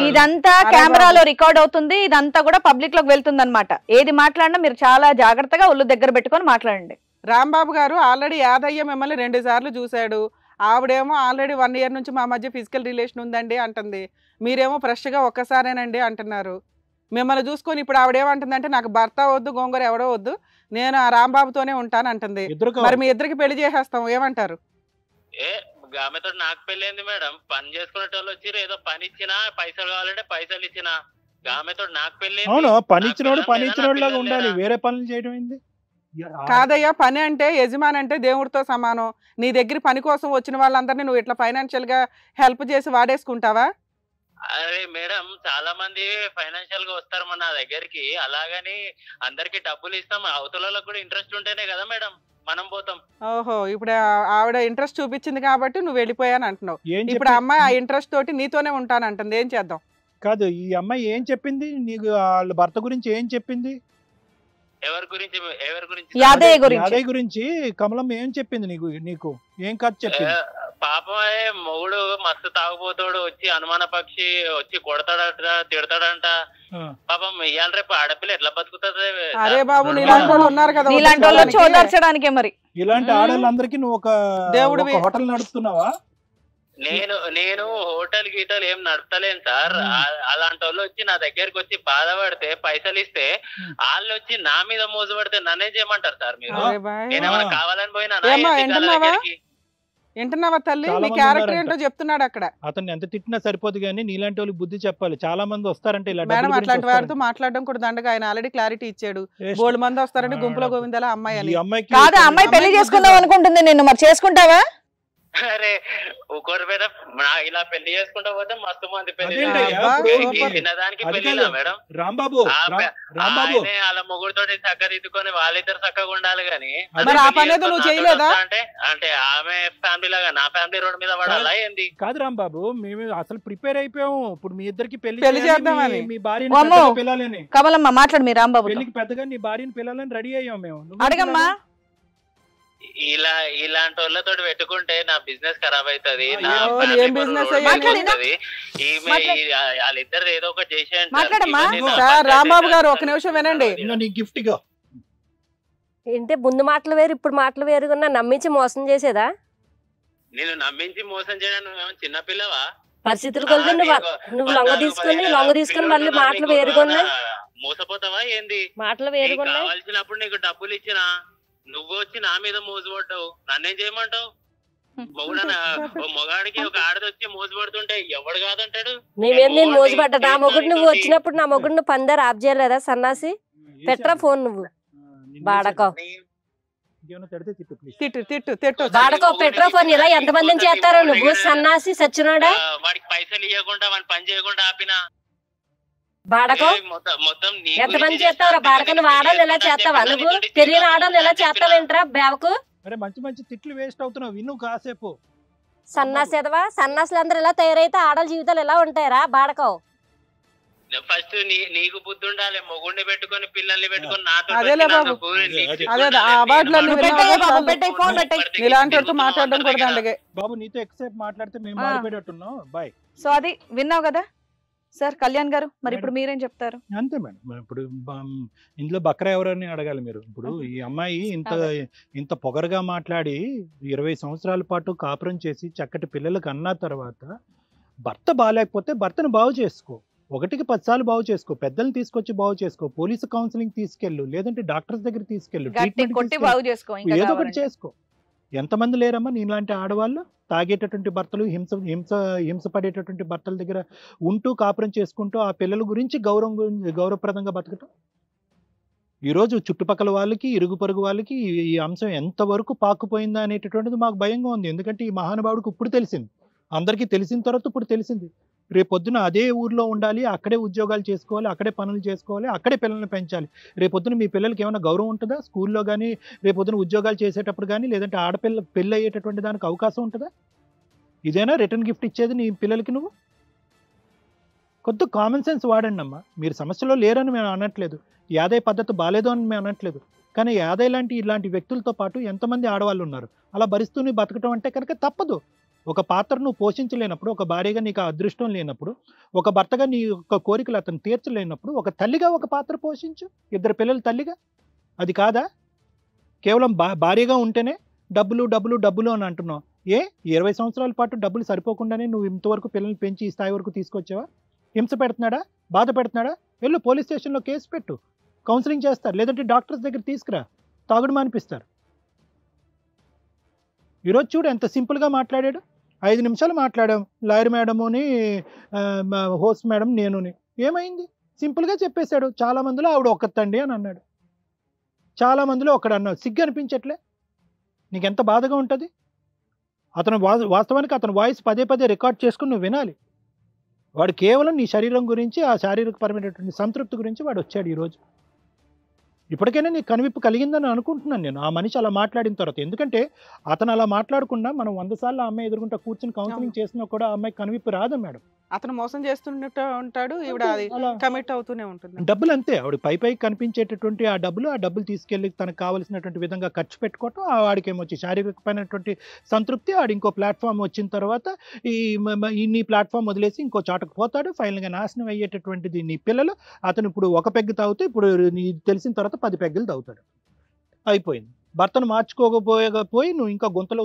ఇదంతా కెమెరాలో రికార్డ్ అవుతుంది. ఇదంతా కూడా పబ్లిక్ లోకి వెళ్తుంది అనమాట. ఏది మాట్లాడినా మీరు చాలా జాగ్రత్తగా ఒళ్ళు దగ్గర పెట్టుకొని మాట్లాడండి. రాంబాబు గారు ఆల్రెడీ యాదయ్య మిమ్మల్ని 2 సార్లు చూశాడు. ఆవిడేమో ఆల్రెడీ 1 ఇయర్ నుంచి మా మధ్య ఫిజికల్ రిలేషన్ ఉందండి అంటుంది. మీరేమో ఫ్రెష్ గా ఒక్కసారేనండి అంటున్నారు. మిమ్మల్ని చూసుకొని ఇప్పుడు ఆవిడేమంటుందంటే నాకు భర్త వద్దు, గోంగూర ఎవడో వద్దు, నేను ఆ రాంబాబుతోనే ఉంటాను అంటుంది. మరి మీ ఇద్దరికి పెళ్లి చేసేస్తాం, ఏమంటారు? ఆమెతో నాకు పెళ్ళైంది మేడం. పని చేసుకునేటోళ్ళు వచ్చి ఏదో పని ఇచ్చినా, పైసలు కావాలంటే పైసలు ఇచ్చినా, ఆమెతో నాకు పెళ్ళి. అవును, పని ఇచ్చినోడు పని ఇచ్చినోడు లాగా ఉండాలి, వేరే పనులు చేయడం ఏంది? కాదయ్యా, పని అంటే యజమాని అంటే దేవుడితో సమానం. నీ దగ్గర పని కోసం వచ్చిన వాళ్ళందరినీ నువ్వు ఇట్లా ఫైనాన్షియల్ గా హెల్ప్ చేసి వాడేసుకుంటావా? అరే మేడం, చాలా మంది ఫైనాన్షియల్ గా వస్తారు మన దగ్గరికి, అలాగని అందరికి డబ్బులు ఇస్తాం. అవతలకు కూడా ఇంట్రెస్ట్ ఉంటేనే కదా మేడం మనం పోతాం. ఓహో, ఇప్పుడు ఆవిడ ఇంట్రెస్ట్ చూపించింది కాబట్టి నువ్వు వెళ్ళిపోయాను అంటున్నావు. ఇప్పుడు ఆ అమ్మాయి ఆ ఇంట్రెస్ట్ తోటి నీతోనే ఉంటానంటుంది. ఏం చేద్దాం? కాదు, ఈ అమ్మాయి ఏం చెప్పింది నీకు? వాళ్ళ భర్త గురించి ఏం చెప్పింది? ఎవరి గురించి? యాదయ్య గురించి కమలమ్మ ఏం చెప్పింది నీకు ఏం కథ చెప్పింది? పాపం మొగుడు మస్తు తాగుపోతాడు, వచ్చి అనుమాన పక్షి వచ్చి కొడతాడట, తిడతాడంట. పాపం ఇవాళ రేపు ఆడపిల్ల ఎట్లా బతుకుతుంది? అరే బాబు, నీలాంటి వాళ్ళు ఉన్నారు కదా, నీలాంటి వాళ్ళు చోదార్చడానికే. మరి ఇలాంటి ఆడవాళ్ళందరికీ నువ్వు ఒక దేవుడు హోటల్ నడుపుతున్నావా? నేను హోటల్ గీటల్ ఏం నడపలేను సార్. అలాంటి వాళ్ళు వచ్చి నా దగ్గరికి వచ్చి బాధపడితే, పైసలు ఇస్తే వాళ్ళు వచ్చి నా మీద మోజు పడితే నన్నేం చేయమంటారు సార్ మీరు? నేనేమన్నా కావాలని పోయినా? వింటున్నావా తల్లి? నీ క్యారెక్టర్ ఏంటో చెప్తున్నాడు అక్కడ. అతన్ని ఎంత తిట్టినా సరిపోదు కానీ నీలాంటి వాళ్ళకి బుద్ధి చెప్పాలి. చాలా మంది వస్తారంటే ఇలా మేడం, అట్లాంటి వారితో మాట్లాడడం కూడా దండగా. ఆయన ఆల్రెడీ క్లారిటీ ఇచ్చాడు. బోల్డ్ మంది వస్తారంటే గుంపులో గోవిందాల అమ్మాయి అని. కాదు, అమ్మాయి పెళ్లి చేసుకుందాం అనుకుంటుంది నిన్ను, మరి చేసుకుంటావా? అరే ఒకరి మీద ఇలా పెళ్లి చేసుకుంటా పోతే మస్తు మంది పెళ్లి. చిన్నదానికి పెళ్లిలా మేడం? రాంబాబు వాళ్ళ ముగ్గురుతో చక్కదిద్దుకొని వాళ్ళిద్దరు చక్కగా ఉండాలి గానీ, అంటే ఆమె ఫ్యామిలీ లాగా నా ఫ్యామిలీ రోడ్ మీద పడాలా ఏంది? కాదు రాంబాబు, మేము అసలు ప్రిపేర్ అయిపోయాము. ఇప్పుడు మీ ఇద్దరికి పెళ్లి చేద్దామని, మీ భార్యని పిల్లాలని. కమలమ్మ మాట్లాడు, మీ రాంబాబు పెళ్లికి పెద్దగా నీ భార్యని పిల్లాలని రెడీ అయ్యాం మేము. అడగమ్మా. ఇలాంటి వాళ్ళతో పెట్టుకుంటే నా బిజినెస్ ఖరాబ్ అవుతుంది. వాళ్ళిద్దరు ఏదో ఒకటి చేసేయండి. రాంబాబు గారు ఒక నిమిషం వినండి. గిఫ్ట్ గా ఏంటి ముందు మాటలు వేరు ఇప్పుడు మాటలు వేరుగా నమ్మించి మోసం చేసేదా? నేను నమ్మించి మోసం చేయడానికి నువ్వేమో చిన్నపిల్లవా? పరిస్థితులు కొద్ది నువ్వు లొంగ తీసుకుని మళ్ళీ మాటలు వేరుగా మోసపోతావా ఏంది? మాటలు వేరుగా కావాల్సినప్పుడు నీకు డబ్బులు ఇచ్చినా నువ్వు వచ్చి నా మీద మోజు పడ్డావు, నన్నేం చేయమంటావు? మొగాడికి ఒక ఆడది వచ్చి మోజు పడుతుంటే ఎవడు కాదంటాడు? నేను మోజు పడ్డా. నా మొగుడు నువ్వు వచ్చినప్పుడు నా మొగుడు నువ్వు పందారు ఆఫ్ చేయలేదా? సన్నాసి పెట్రా ఫోన్ నువ్వు బాడకో బాడకో పెట్రా ఫోన్. ఇలా ఎంతమందిని చేస్తారో నువ్వు సన్నాసి సచ్చినాడా? వాడికి పైసలు ఇవ్వకుండా వాడిని పని చేయకుండా ఆపినా బాడకో ఎంతమంది చేస్తావురా? బాడకను ఆడాలి ఎలా చేస్తావా నువ్వు? తెలియని ఆడాలి ఎలా చేస్తావేంట్రా బేవకు? మంచి మంచి తిట్లు వేస్ట్ అవుతున్నావు, విను కాసేపు. సన్నాసి ఎదవా, సన్నాసులు అందరూ ఎలా తయారైతే ఆడల జీవితాలు ఎలా ఉంటాయరా బాడకో? ఫస్ట్ నీకు బుద్ధి ఉండాలి. మొగుడిని పెట్టుకొని పిల్లల్ని పెట్టుకొని నాతో బాబు నీతో ఎక్సేపు మాట్లాడితే మేము మారిపోయేటట్టున్నాం. బాయ్. సో అది విన్నావు కదా సార్ కళ్యాణ్ గారు, మరి ఇప్పుడు మీరేం చెప్తారు? అంతే మేడం, ఇప్పుడు ఇందులో బక్రా ఎవరని అడగాలి మీరు. ఇప్పుడు ఈ అమ్మాయి ఇంత పొగరుగా మాట్లాడి 20 సంవత్సరాల పాటు కాపురం చేసి చక్కటి పిల్లలకు అన్న తర్వాత భర్త బాగాలేకపోతే భర్తను బాగు చేసుకో. 1కి 10 సార్లు బాగు చేసుకో. పెద్దల్ని తీసుకొచ్చి బాగు చేసుకో. పోలీసు కౌన్సిలింగ్ తీసుకెళ్ళు, లేదంటే డాక్టర్స్ దగ్గర తీసుకెళ్ళు, ఏదో ఒకటి చేసుకో. ఎంతమంది లేరమ్మా నీలాంటి ఆడవాళ్ళు? తాగేటటువంటి భర్తలు, హింస పడేటటువంటి భర్తల దగ్గర ఉంటూ కాపురం చేసుకుంటూ ఆ పిల్లల గురించి గౌరవప్రదంగా బతకటం. ఈరోజు చుట్టుపక్కల వాళ్ళకి, ఇరుగు పొరుగు వాళ్ళకి ఈ అంశం ఎంతవరకు పాకుపోయిందా అనేటటువంటిది మాకు భయంగా ఉంది. ఎందుకంటే ఈ మహానుభావుడికి ఇప్పుడు తెలిసింది, అందరికీ తెలిసిన తర్వాత ఇప్పుడు తెలిసింది. రేపొద్దున అదే ఊర్లో ఉండాలి, అక్కడే ఉద్యోగాలు చేసుకోవాలి, అక్కడే పనులు చేసుకోవాలి, అక్కడే పిల్లల్ని పెంచాలి. రేపొద్దున మీ పిల్లలకి ఏమైనా గౌరవం ఉంటుందా? స్కూల్లో కానీ, రేపొద్దున ఉద్యోగాలు చేసేటప్పుడు కానీ, లేదంటే ఆడపిల్ల పెళ్ళి అయ్యేటటువంటి దానికి అవకాశం ఉంటుందా? ఇదేనా రిటర్న్ గిఫ్ట్ ఇచ్చేది నీ పిల్లలకి? నువ్వు కొద్దిగా కామన్ సెన్స్ వాడండి అమ్మా. మీరు సమస్యలో లేరని మేము అనట్లేదు, యాదయ్య పద్ధతి బాగాలేదు అని మేము అనట్లేదు. కానీ యాదయ్య ఇలాంటి వ్యక్తులతో పాటు ఎంతమంది ఆడవాళ్ళు ఉన్నారు. అలా భరిస్తూ బతకటం అంటే కనుక తప్పదు. ఒక పాత్ర నువ్వు పోషించలేనప్పుడు, ఒక భార్యగా నీకు అదృష్టం లేనప్పుడు, ఒక భర్తగా నీ యొక్క కోరికలు అతను తీర్చలేనప్పుడు, ఒక తల్లిగా ఒక పాత్ర పోషించు. 2 పిల్లల తల్లిగా. అది కాదా? కేవలం భార్యగా ఉంటేనే డబ్బులు డబ్బులు డబ్బులు అని అంటున్నావు. 20 సంవత్సరాల పాటు డబ్బులు సరిపోకుండానే నువ్వు ఇంతవరకు పిల్లల్ని పెంచి ఈ స్థాయి వరకు తీసుకొచ్చావా? హింస పెడుతున్నాడా? బాధ పెడుతున్నాడా? వెళ్ళు పోలీస్ స్టేషన్లో కేసు పెట్టు, కౌన్సిలింగ్ చేస్తారు, లేదంటే డాక్టర్స్ దగ్గర తీసుకురా, తాగుడు మానిపిస్తారు. ఈరోజు చూడు ఎంత సింపుల్గా మాట్లాడాడు. 5 నిమిషాలు మాట్లాడాం. లాయర్ మేడముని, హోస్ట్ మేడం, నేనుని. ఏమైంది? సింపుల్గా చెప్పేశాడు. చాలా మందిలో ఆవిడ ఒక్కతండి అని అన్నాడు. చాలా మందిలో ఒకడు అన్నావు, సిగ్గు అనిపించట్లే? నీకు ఎంత బాధగా ఉంటుంది? అతను వాస్తవానికి అతని వాయిస్ పదే పదే రికార్డ్ చేసుకుని నువ్వు వినాలి. వాడు కేవలం నీ శరీరం గురించి, ఆ శారీరకపరమైనటువంటి సంతృప్తి గురించి వాడు వచ్చాడు ఈరోజు. ఇప్పటికైనా నీకు కనువిప్పు కలిగిందని అనుకుంటున్నాను నేను ఆ మనిషి అలా మాట్లాడిన తర్వాత. ఎందుకంటే అతను అలా మాట్లాడకుండా మనం 100 సార్లు ఆ అమ్మాయి ఎదుర్కొంటా కూర్చొని కౌన్సిలింగ్ చేసినా కూడా ఆ అమ్మాయి కనువిప్పు రాదు మేడం. అతను మోసం చేస్తున్నట్టు ఉంటాడు, ఈవిడ అది కమిట్ అవుతూనే ఉంటుంది. డబ్బులు అంతే, ఆవిడ పై కనిపించేటటువంటి ఆ డబ్బులు తీసుకెళ్లి తనకు కావాల్సినటువంటి విధంగా ఖర్చు పెట్టుకోవటం, వాడికి ఏమొచ్చి శారీరకమైనటువంటి సంతృప్తి. ఆడు ఇంకో ప్లాట్ఫామ్ వచ్చిన తర్వాత నీ ప్లాట్ఫామ్ వదిలేసి ఇంకో చోటకు పోతాడు. ఫైనల్గా నాశనం అయ్యేటటువంటిది నీ పిల్లలు. అతను ఇప్పుడు ఒక పెగ్గు తాగుతూ ఇప్పుడు నీ తెలిసిన తర్వాత 10 పెగ్గులు తాగుతాడు. అయిపోయింది. భర్తను మార్చుకోకపోయి నువ్వు ఇంకా గుంతలో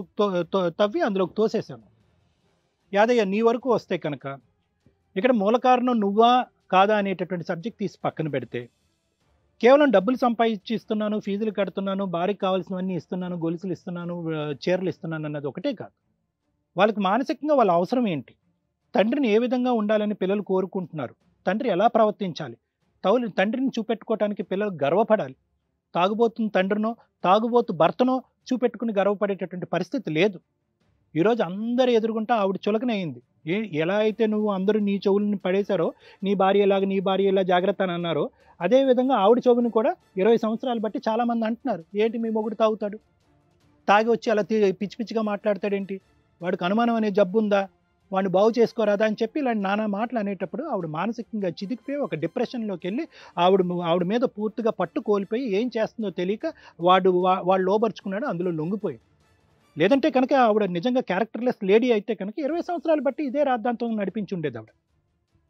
తవ్వి అందులోకి తోసేసాను. యాదయ్య, నీ వరకు వస్తే కనుక ఇక్కడ మూల కారణం నువ్వా కాదా అనేటటువంటి సబ్జెక్ట్ తీసి పక్కన పెడితే, కేవలం డబ్బులు సంపాదించిస్తున్నాను, ఫీజులు కడుతున్నాను, భార్యకి కావాల్సినవన్నీ ఇస్తున్నాను, గొలుసులు ఇస్తున్నాను, చీరలు ఇస్తున్నాను అన్నది ఒకటే కాదు. వాళ్ళకి మానసికంగా వాళ్ళ అవసరం ఏంటి, తండ్రిని ఏ విధంగా ఉండాలని పిల్లలు కోరుకుంటున్నారు, తండ్రి ఎలా ప్రవర్తించాలి, తండ్రిని చూపెట్టుకోవడానికి పిల్లలు గర్వపడాలి. తాగుబోతున్న తండ్రినో తాగుబోతు భర్తనో చూపెట్టుకుని గర్వపడేటటువంటి పరిస్థితి లేదు. ఈరోజు అందరు ఎదుర్కొంటా ఆవిడ చులకనయింది. ఎలా అయితే నువ్వు అందరూ నీ చెవులని పడేశారో, నీ భార్య ఇలా జాగ్రత్త అని అన్నారో, అదేవిధంగా ఆవిడ చెవుని కూడా 20 సంవత్సరాలు బట్టి చాలామంది అంటున్నారు, ఏంటి మీ మొగుడు తాగుతాడు, తాగి వచ్చి అలా పిచ్చి పిచ్చిగా మాట్లాడతాడేంటి, వాడికి అనుమానం అనే జబ్బు ఉందా, వాడిని బాగు చేసుకోరాదా అని చెప్పి ఇలాంటి నానా మాటలు అనేటప్పుడు ఆవిడ మానసికంగా చిదికిపోయి ఒక డిప్రెషన్లోకి వెళ్ళి ఆవిడ మీద పూర్తిగా పట్టు కోల్పోయి ఏం చేస్తుందో తెలియక వాడు లోబరుచుకున్నాడు, అందులో లొంగిపోయి. లేదంటే కనుక ఆవిడ నిజంగా క్యారెక్టర్లెస్ లేడీ అయితే కనుక 20 సంవత్సరాలు బట్టి ఇదే రాద్ధాంతం నడిపించి ఉండేది. ఆవిడ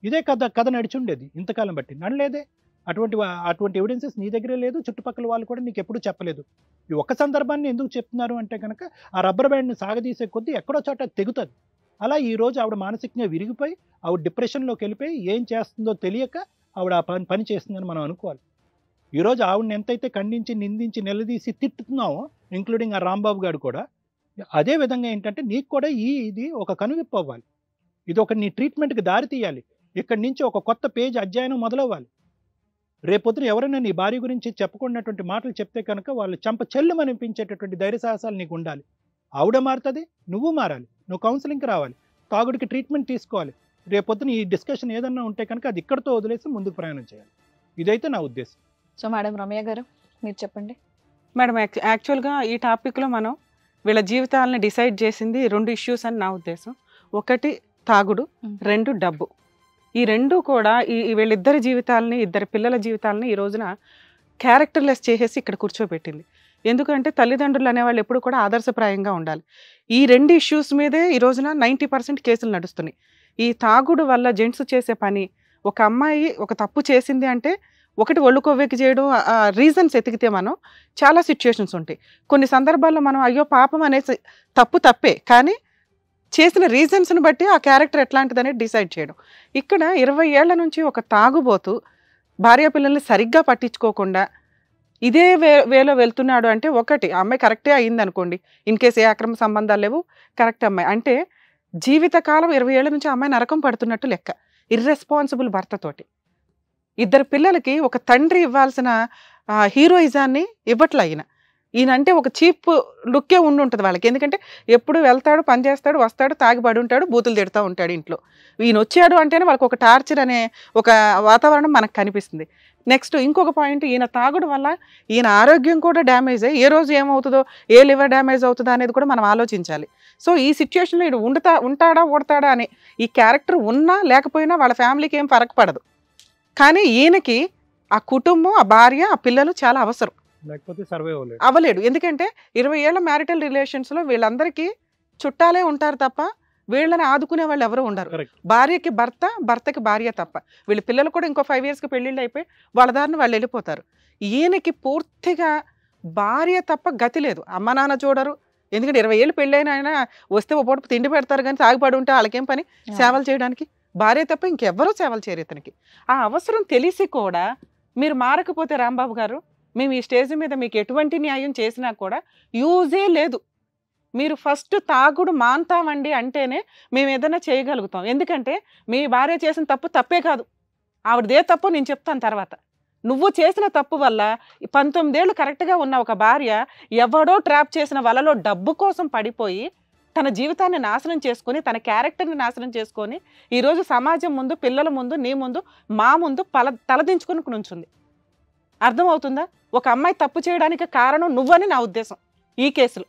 ఇదే కథ నడిచి ఉండేది ఇంతకాలం బట్టి. నడలేదే. అటువంటి ఎవిడెన్సెస్ నీ దగ్గరే లేదు, చుట్టుపక్కల వాళ్ళు కూడా నీకు ఎప్పుడూ చెప్పలేదు. ఈ ఒక్క సందర్భాన్ని ఎందుకు చెప్తున్నారు అంటే కనుక ఆ రబ్బర్ బ్యాండ్ని సాగదీసే కొద్దీ ఎక్కడో చోట తెగుతుంది. అలా ఈరోజు ఆవిడ మానసికంగా విరిగిపోయి ఆవిడ డిప్రెషన్లోకి వెళ్ళిపోయి ఏం చేస్తుందో తెలియక ఆవిడ ఆ పని చేస్తుందని మనం అనుకోవాలి. ఈరోజు ఆవిడని ఎంతైతే ఖండించి నిందించి నిలదీసి తిట్టుతున్నామో, ఇంక్లూడింగ్ ఆ రాంబాబు గారు కూడా, అదే విధంగా ఏంటంటే నీకు కూడా ఇది ఒక కనువిప్పు అవ్వాలి. ఇది ఒక నీ ట్రీట్మెంట్కి దారి తీయాలి. ఇక్కడి నుంచి ఒక కొత్త పేజ్ అధ్యయనం మొదలవ్వాలి. రేపొద్దున ఎవరైనా నీ భార్య గురించి చెప్పుకున్నటువంటి మాటలు చెప్తే కనుక వాళ్ళు చెల్లమనిపించేటటువంటి ధైర్య సాహసాలు నీకు ఉండాలి. ఆవిడ మారుతుంది, నువ్వు మారాలి, నువ్వు కౌన్సిలింగ్కి రావాలి, తాగుడికి ట్రీట్మెంట్ తీసుకోవాలి. రేపొద్దున ఈ డిస్కషన్ ఏదన్నా ఉంటే కనుక అది ఇక్కడితో వదిలేసి ముందుకు ప్రయాణం చేయాలి. ఇదైతే నా ఉద్దేశం. సో మేడం రమ్య గారు మీరు చెప్పండి. మేడం, యాక్చువల్గా ఈ టాపిక్లో మనం వీళ్ళ జీవితాలని డిసైడ్ చేసింది 2 ఇష్యూస్ అని నా ఉద్దేశం. ఒకటి తాగుడు, 2 డబ్బు. ఈ 2 కూడా వీళ్ళిద్దరి జీవితాలని, ఇద్దరు పిల్లల జీవితాలని ఈ రోజున క్యారెక్టర్లెస్ చేసేసి ఇక్కడ కూర్చోబెట్టింది. ఎందుకంటే తల్లిదండ్రులు అనేవాళ్ళు ఎప్పుడు కూడా ఆదర్శప్రాయంగా ఉండాలి. ఈ 2 ఇష్యూస్ మీదే ఈ రోజున 90% కేసులు నడుస్తున్నాయి. ఈ తాగుడు వల్ల జెంట్స్ చేసే పని, ఒక అమ్మాయి ఒక తప్పు చేసింది అంటే ఒకటి ఒళ్ళు కొవ్వెక్కి చేయడం, రీజన్స్ ఎతికితే మనం చాలా సిచ్యుయేషన్స్ ఉంటాయి. కొన్ని సందర్భాల్లో మనం అయ్యో పాపం అనేసి తప్పే, కానీ చేసిన రీజన్స్ని బట్టి ఆ క్యారెక్టర్ ఎట్లాంటిది అనేది డిసైడ్ చేయడం. ఇక్కడ 20 ఏళ్ల నుంచి ఒక తాగుబోతు భార్య పిల్లల్ని సరిగ్గా పట్టించుకోకుండా ఇదే వేలో వెళ్తున్నాడు అంటే, ఒకటి ఆ అమ్మాయి కరెక్టే అయింది అనుకోండి, ఇన్ కేసు ఏ అక్రమ సంబంధాలు లేవు, కరెక్ట్ అమ్మాయి అంటే జీవితకాలం 20 ఏళ్ల నుంచి అమ్మాయి నరకం పడుతున్నట్టు లెక్క. ఇర్రెస్పాన్సిబుల్ భర్తతోటి 2 పిల్లలకి ఒక తండ్రి ఇవ్వాల్సిన హీరోయిజాన్ని ఇవ్వట్లే ఈయనంటే ఒక చీప్ లుక్కే ఉంటుంది వాళ్ళకి. ఎందుకంటే ఎప్పుడు వెళ్తాడు, పని చేస్తాడు, వస్తాడు, తాగిపడి ఉంటాడు, బూతులు తిడుతూ ఉంటాడు ఇంట్లో. ఈయన వచ్చాడు అంటేనే వాళ్ళకి ఒక టార్చర్ అనే ఒక వాతావరణం మనకు కనిపిస్తుంది. నెక్స్ట్ ఇంకొక పాయింట్, ఈయన తాగుడు వల్ల ఈయన ఆరోగ్యం కూడా డ్యామేజ్ అయ్యి ఏ రోజు ఏమవుతుందో, ఏ లివర్ డ్యామేజ్ అవుతుందో అనేది కూడా మనం ఆలోచించాలి. సో ఈ సిచ్యువేషన్లో ఈయన ఉంటాడా ఓడతాడా అని ఈ క్యారెక్టర్ ఉన్నా లేకపోయినా వాళ్ళ ఫ్యామిలీకి ఏం ఫరక్ పడదు. కానీ ఈయనకి ఆ కుటుంబం, ఆ భార్య, ఆ పిల్లలు చాలా అవసరం, లేకపోతే సర్వైవ్ అవ్వలేడు. ఎందుకంటే 20 ఏళ్ల మ్యారిటల్ రిలేషన్స్లో వీళ్ళందరికీ చుట్టాలే ఉంటారు తప్ప వీళ్ళని ఆదుకునే వాళ్ళు ఎవరు ఉండరు. భార్యకి భర్త, భర్తకి భార్య తప్ప. వీళ్ళ పిల్లలు కూడా ఇంకో 5 yearsకి పెళ్ళిళ్ళు అయిపోయి వాళ్ళ దారిని వాళ్ళు వెళ్ళిపోతారు. ఈయనకి పూర్తిగా భార్య తప్ప గతి లేదు. అమ్మ నాన్న చూడరు. ఎందుకంటే 20 ఏళ్ళు పెళ్ళైన ఆయన వస్తే ఒక పూట తిండి పెడతారు, కానీ తాగిపడి ఉంటే వాళ్ళకేం పని సేవలు చేయడానికి. భార్య తప్ప ఇంకెవ్వరూ సేవలు చేయరు ఇతనికి. ఆ అవసరం తెలిసి కూడా మీరు మారకపోతే రాంబాబు గారు, మేము ఈ స్టేజ్ మీద మీకు ఎటువంటి న్యాయం చేసినా కూడా యూజే లేదు. మీరు ఫస్ట్ తాగుడు మాన్తామండి అంటేనే మేము ఏదైనా చేయగలుగుతాం. ఎందుకంటే మీ భార్య చేసిన తప్పే కాదు, ఆవిడదే తప్పు నేను చెప్తాను తర్వాత. నువ్వు చేసిన తప్పు వల్ల 19 ఏళ్ళు కరెక్ట్గా ఉన్న ఒక భార్య ఎవడో ట్రాప్ చేసిన వలలో డబ్బు కోసం పడిపోయి తన జీవితాన్ని నాశనం చేసుకొని తన క్యారెక్టర్ని నాశనం చేసుకొని ఈరోజు సమాజం ముందు, పిల్లల ముందు, నీ ముందు, మా ముందు తలదించుకుని నుంచుంది. అర్థమవుతుందా? ఒక అమ్మాయి తప్పు చేయడానికి కారణం నువ్వని నా ఉద్దేశం. ఈ కేసులో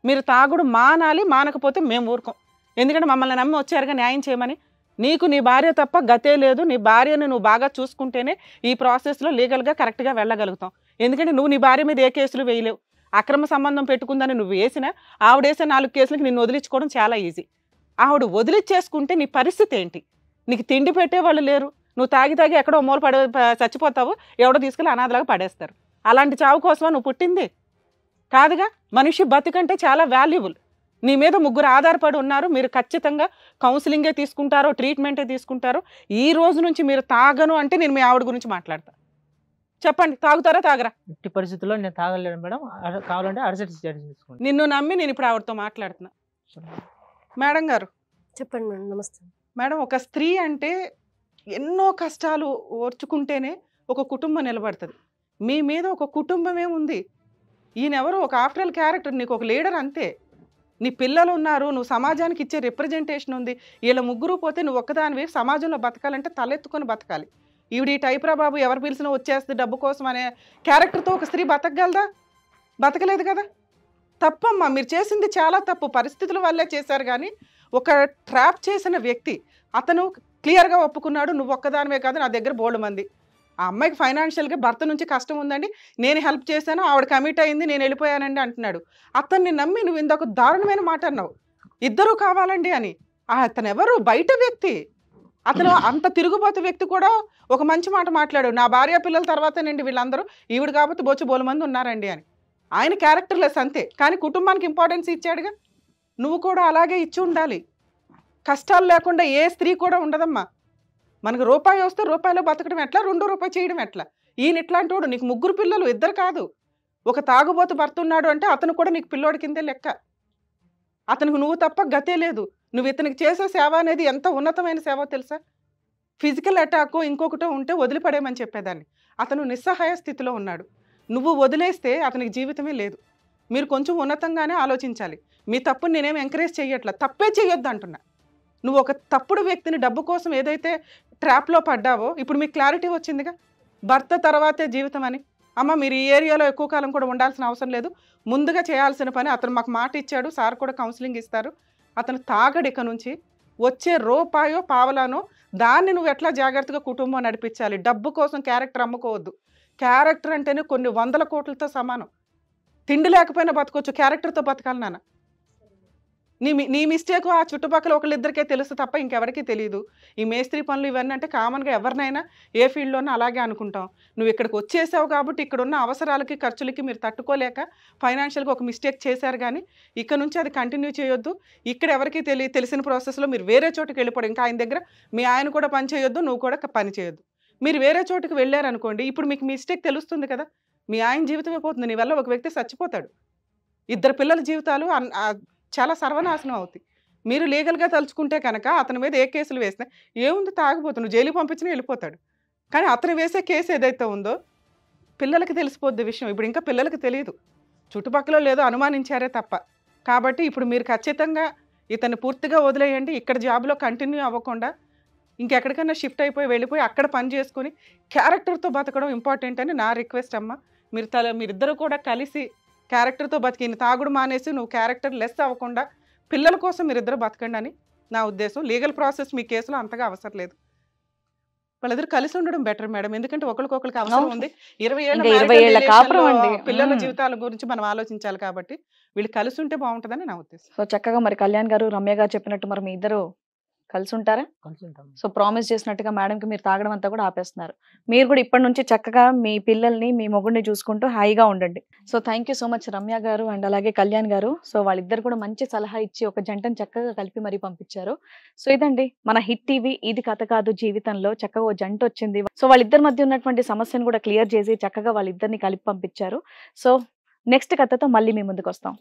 మీరు తాగుడు మానాలి, మానకపోతే మేము ఊరుకోం. ఎందుకంటే మమ్మల్ని నమ్మి వచ్చారుగా న్యాయం చేయమని. నీకు నీ భార్య తప్ప గతే లేదు. నీ భార్యను నువ్వు బాగా చూసుకుంటేనే ఈ ప్రాసెస్లో లీగల్గా కరెక్ట్గా వెళ్ళగలుగుతాం. ఎందుకంటే నువ్వు నీ భార్య మీద ఏ కేసులు వేయలేవు. అక్రమ సంబంధం పెట్టుకుందని నువ్వు వేసినా ఆవిడేసే 4 కేసులకి నిన్ను వదిలించుకోవడం చాలా ఈజీ. ఆవిడ వదిలిచ్చేసుకుంటే నీ పరిస్థితి ఏంటి? నీకు తిండి పెట్టేవాళ్ళు లేరు. నువ్వు తాగి ఎక్కడో మూల చచ్చిపోతావు, ఎవడో తీసుకెళ్ళి అనాథలాగా పడేస్తారు. అలాంటి చావు కోసమా నువ్వు పుట్టింది? కాదుగా. మనిషి బతికంటే చాలా వాల్యుబుల్. నీ మీద 3 ఆధారపడి ఉన్నారు. మీరు ఖచ్చితంగా కౌన్సిలింగే తీసుకుంటారో, ట్రీట్మెంటే తీసుకుంటారో. ఈ రోజు నుంచి మీరు తాగను అంటే నేను మీ ఆవిడ గురించి మాట్లాడతా. చెప్పండి, తాగుతారా తాగరా? ఎట్టి పరిస్థితుల్లో నేను తాగలేను మేడం. కావాలంటే అరెస్ట్ చేసుకోండి. నిన్ను నమ్మి నేను ఇప్పుడు ఆవిడతో మాట్లాడుతున్నా. మేడం గారు చెప్పండి మేడం. నమస్తే మేడం. ఒక స్త్రీ అంటే ఎన్నో కష్టాలు ఓర్చుకుంటేనే ఒక కుటుంబం నిలబడుతుంది. మీ మీద ఒక కుటుంబమే ఉంది. ఈయనెవరో ఒక ఆఫ్టర్ ఆల్ క్యారెక్టర్, నీకు ఒక లీడర్ అంతే. నీ పిల్లలు ఉన్నారు, నువ్వు సమాజానికి ఇచ్చే రిప్రజెంటేషన్ ఉంది. వీళ్ళ 3 పోతే నువ్వు ఒక్కదానివి సమాజంలో బతకాలంటే తలెత్తుకొని బతకాలి. ఈవిడ ఈ టైప్రా బాబు, ఎవరు పిలిచినా వచ్చేస్తుంది డబ్బు కోసం అనే క్యారెక్టర్తో ఒక స్త్రీ బతకగలదా? బతకలేదు కదా. తప్పమ్మా, మీరు చేసింది చాలా తప్పు. పరిస్థితుల వల్లే చేశారు. కానీ ఒక ట్రాప్ చేసిన వ్యక్తి అతను క్లియర్గా ఒప్పుకున్నాడు, నువ్వు ఒక్కదానివే కాదు, నా దగ్గర బోల్డ్ మంది. ఆ అమ్మాయికి ఫైనాన్షియల్గా భర్త నుంచి కష్టం ఉందండి, నేను హెల్ప్ చేశాను, ఆవిడ కమిట్ అయింది, నేను వెళ్ళిపోయానండి అంటున్నాడు. అతన్ని నమ్మి నువ్వు ఇంకొక దారుణమైన మాట అన్నావు, ఇద్దరు కావాలండి అని. అతను ఎవరు? బయట వ్యక్తి. అతను అంత తిరుగుబోతు వ్యక్తి కూడా ఒక మంచి మాట మాట్లాడు, నా భార్య పిల్లల తర్వాతనండి వీళ్ళందరూ, ఈవిడ కాబట్టి బోలు మంది ఉన్నారండి అని. ఆయన క్యారెక్టర్లెస్ అంతే, కానీ కుటుంబానికి ఇంపార్టెన్స్ ఇచ్చాడుగా. నువ్వు కూడా అలాగే ఇచ్చి ఉండాలి. కష్టాలు లేకుండా ఏ స్త్రీ కూడా ఉండదమ్మా. మనకు రూపాయి వస్తే రూపాయిలో బతకడం ఎట్లా, 2 రూపాయలు చేయడం ఎట్లా? ఈయన ఇట్లాంటి వాడు. నీకు 3 పిల్లలు, 2 కాదు. ఒక తాగుబోతు భర్త ఉన్నాడు అంటే అతను కూడా నీకు పిల్లోడి కిందే లెక్క. అతనికి నువ్వు తప్ప గతే లేదు. నువ్వు ఇతనికి చేసే సేవ అనేది ఎంత ఉన్నతమైన సేవ తెలుసా? ఫిజికల్ అటాక్ ఇంకొకటో ఉంటే వదిలిపడేమని చెప్పేదాన్ని. అతను నిస్సహాయ స్థితిలో ఉన్నాడు. నువ్వు వదిలేస్తే అతనికి జీవితమే లేదు. మీరు కొంచెం ఉన్నతంగానే ఆలోచించాలి. మీ తప్పుని నేనేం ఎంకరేజ్ చేయట్లా, తప్పే చేయొద్దు అంటున్నా. నువ్వు ఒక తప్పుడు వ్యక్తిని డబ్బు కోసం ఏదైతే ట్రాప్లో పడ్డావో ఇప్పుడు మీకు క్లారిటీ వచ్చిందిగా, భర్త తర్వాతే జీవితం అని. అమ్మ, మీరు ఈ ఏరియాలో ఎక్కువ కాలం కూడా ఉండాల్సిన అవసరం లేదు. ముందుగా చేయాల్సిన పని, అతను మాకు మాట ఇచ్చాడు, సార్ కూడా కౌన్సిలింగ్ ఇస్తారు. అతను తాగడు. ఇక నుంచి వచ్చే రూపాయో పావలానో దాన్ని నువ్వు ఎట్లా జాగ్రత్తగా కుటుంబం నడిపించాలి. డబ్బు కోసం క్యారెక్టర్ అమ్ముకోవద్దు. క్యారెక్టర్ అంటేనే కొన్ని 100 కోట్లతో సమానం. తిండి లేకపోయినా బతకొచ్చు, క్యారెక్టర్తో బతకాలి నాన్న. నీ మిస్టేక్ ఆ చుట్టుపక్కల ఒకళ్ళిద్దరికే తెలుసు తప్ప ఇంకెవరికీ తెలియదు. ఈ మేస్త్రి పనులు ఇవన్నీ అంటే కామన్గా ఎవరినైనా ఏ ఫీల్డ్లోనూ అలాగే అనుకుంటాం. నువ్వు ఇక్కడికి వచ్చేసావు కాబట్టి ఇక్కడున్న అవసరాలకి ఖర్చులకి మీరు తట్టుకోలేక ఫైనాన్షియల్గా ఒక మిస్టేక్ చేశారు. కానీ ఇక్కడ నుంచి అది కంటిన్యూ చేయొద్దు. ఇక్కడ ఎవరికి తెలిసిన ప్రాసెస్లో మీరు వేరే చోటుకి వెళ్ళిపోవడం. ఇంకా ఆయన దగ్గర మీ ఆయన కూడా పని చేయొద్దు, నువ్వు కూడా పని చేయొద్దు. మీరు వేరే చోటుకి వెళ్ళారనుకోండి, ఇప్పుడు మీకు మిస్టేక్ తెలుస్తుంది కదా, మీ ఆయన జీవితమే పోతుంది. నీ వల్ల ఒక వ్యక్తి చచ్చిపోతాడు. 2 పిల్లల జీవితాలు చాలా సర్వనాశనం అవుతాయి. మీరు లీగల్గా తలుచుకుంటే కనుక అతని మీద ఏ కేసులు వేసినా ఏముంది, తాగిపోతుంది, జైలుకి పంపించినా వెళ్ళిపోతాడు. కానీ అతను వేసే కేసు ఏదైతే ఉందో పిల్లలకి తెలిసిపోద్ది విషయం. ఇప్పుడు ఇంకా పిల్లలకి తెలియదు, చుట్టుపక్కల లేదో అనుమానించారే తప్ప. కాబట్టి ఇప్పుడు మీరు ఖచ్చితంగా ఇతన్ని పూర్తిగా వదిలేయండి. ఇక్కడ జాబ్లో కంటిన్యూ అవ్వకుండా ఇంకెక్కడికైనా షిఫ్ట్ అయిపోయి వెళ్ళిపోయి అక్కడ పని చేసుకొని క్యారెక్టర్తో బతకడం ఇంపార్టెంట్ అని నా రిక్వెస్ట్ అమ్మ. మీరిద్దరూ కూడా కలిసి క్యారెక్టర్తో బతికి, తాగుడు మానేసి నువ్వు క్యారెక్టర్ లెస్ అవ్వకుండా పిల్లల కోసం మీరిద్దరు బతకండి అని నా ఉద్దేశం. లీగల్ ప్రాసెస్ మీ కేసులో అంతగా అవసరం లేదు. వాళ్ళిద్దరు కలిసి ఉండడం బెటర్ మేడం. ఎందుకంటే ఒకరికొకరికి అవసరం ఉంది. 20 ఏళ్ళ పిల్లల జీవితాల గురించి మనం ఆలోచించాలి కాబట్టి వీళ్ళు కలిసి ఉంటే బాగుంటుందని నా ఉద్దేశం. సో చక్కగా మరి కళ్యాణ్ గారు, రమ్య గారు చెప్పినట్టు మరి మీ ఇద్దరు కలిసి ఉంటారా? సో ప్రామిస్ చేసినట్టుగా మేడంకి మీరు తాగడం అంతా కూడా ఆపేస్తున్నారు. మీరు కూడా ఇప్పటి నుంచి చక్కగా మీ పిల్లల్ని, మీ మొగుడిని చూసుకుంటూ హాయిగా ఉండండి. So thank you so much Ramya గారు అండ్ అలాగే కళ్యాణ్ గారు. సో వాళ్ళిద్దరు కూడా మంచి సలహా ఇచ్చి ఒక జంటను చక్కగా కలిపి మరీ పంపించారు. సో ఇదండి మన హిట్ టీవీ ఇది కథ కాదు జీవితంలో చక్కగా ఓ జంట వచ్చింది. సో వాళ్ళిద్దరి మధ్య ఉన్నటువంటి సమస్యను కూడా క్లియర్ చేసి చక్కగా వాళ్ళిద్దరిని కలిపి పంపించారు. సో నెక్స్ట్ కథతో మళ్ళీ మీ ముందుకు వస్తాం.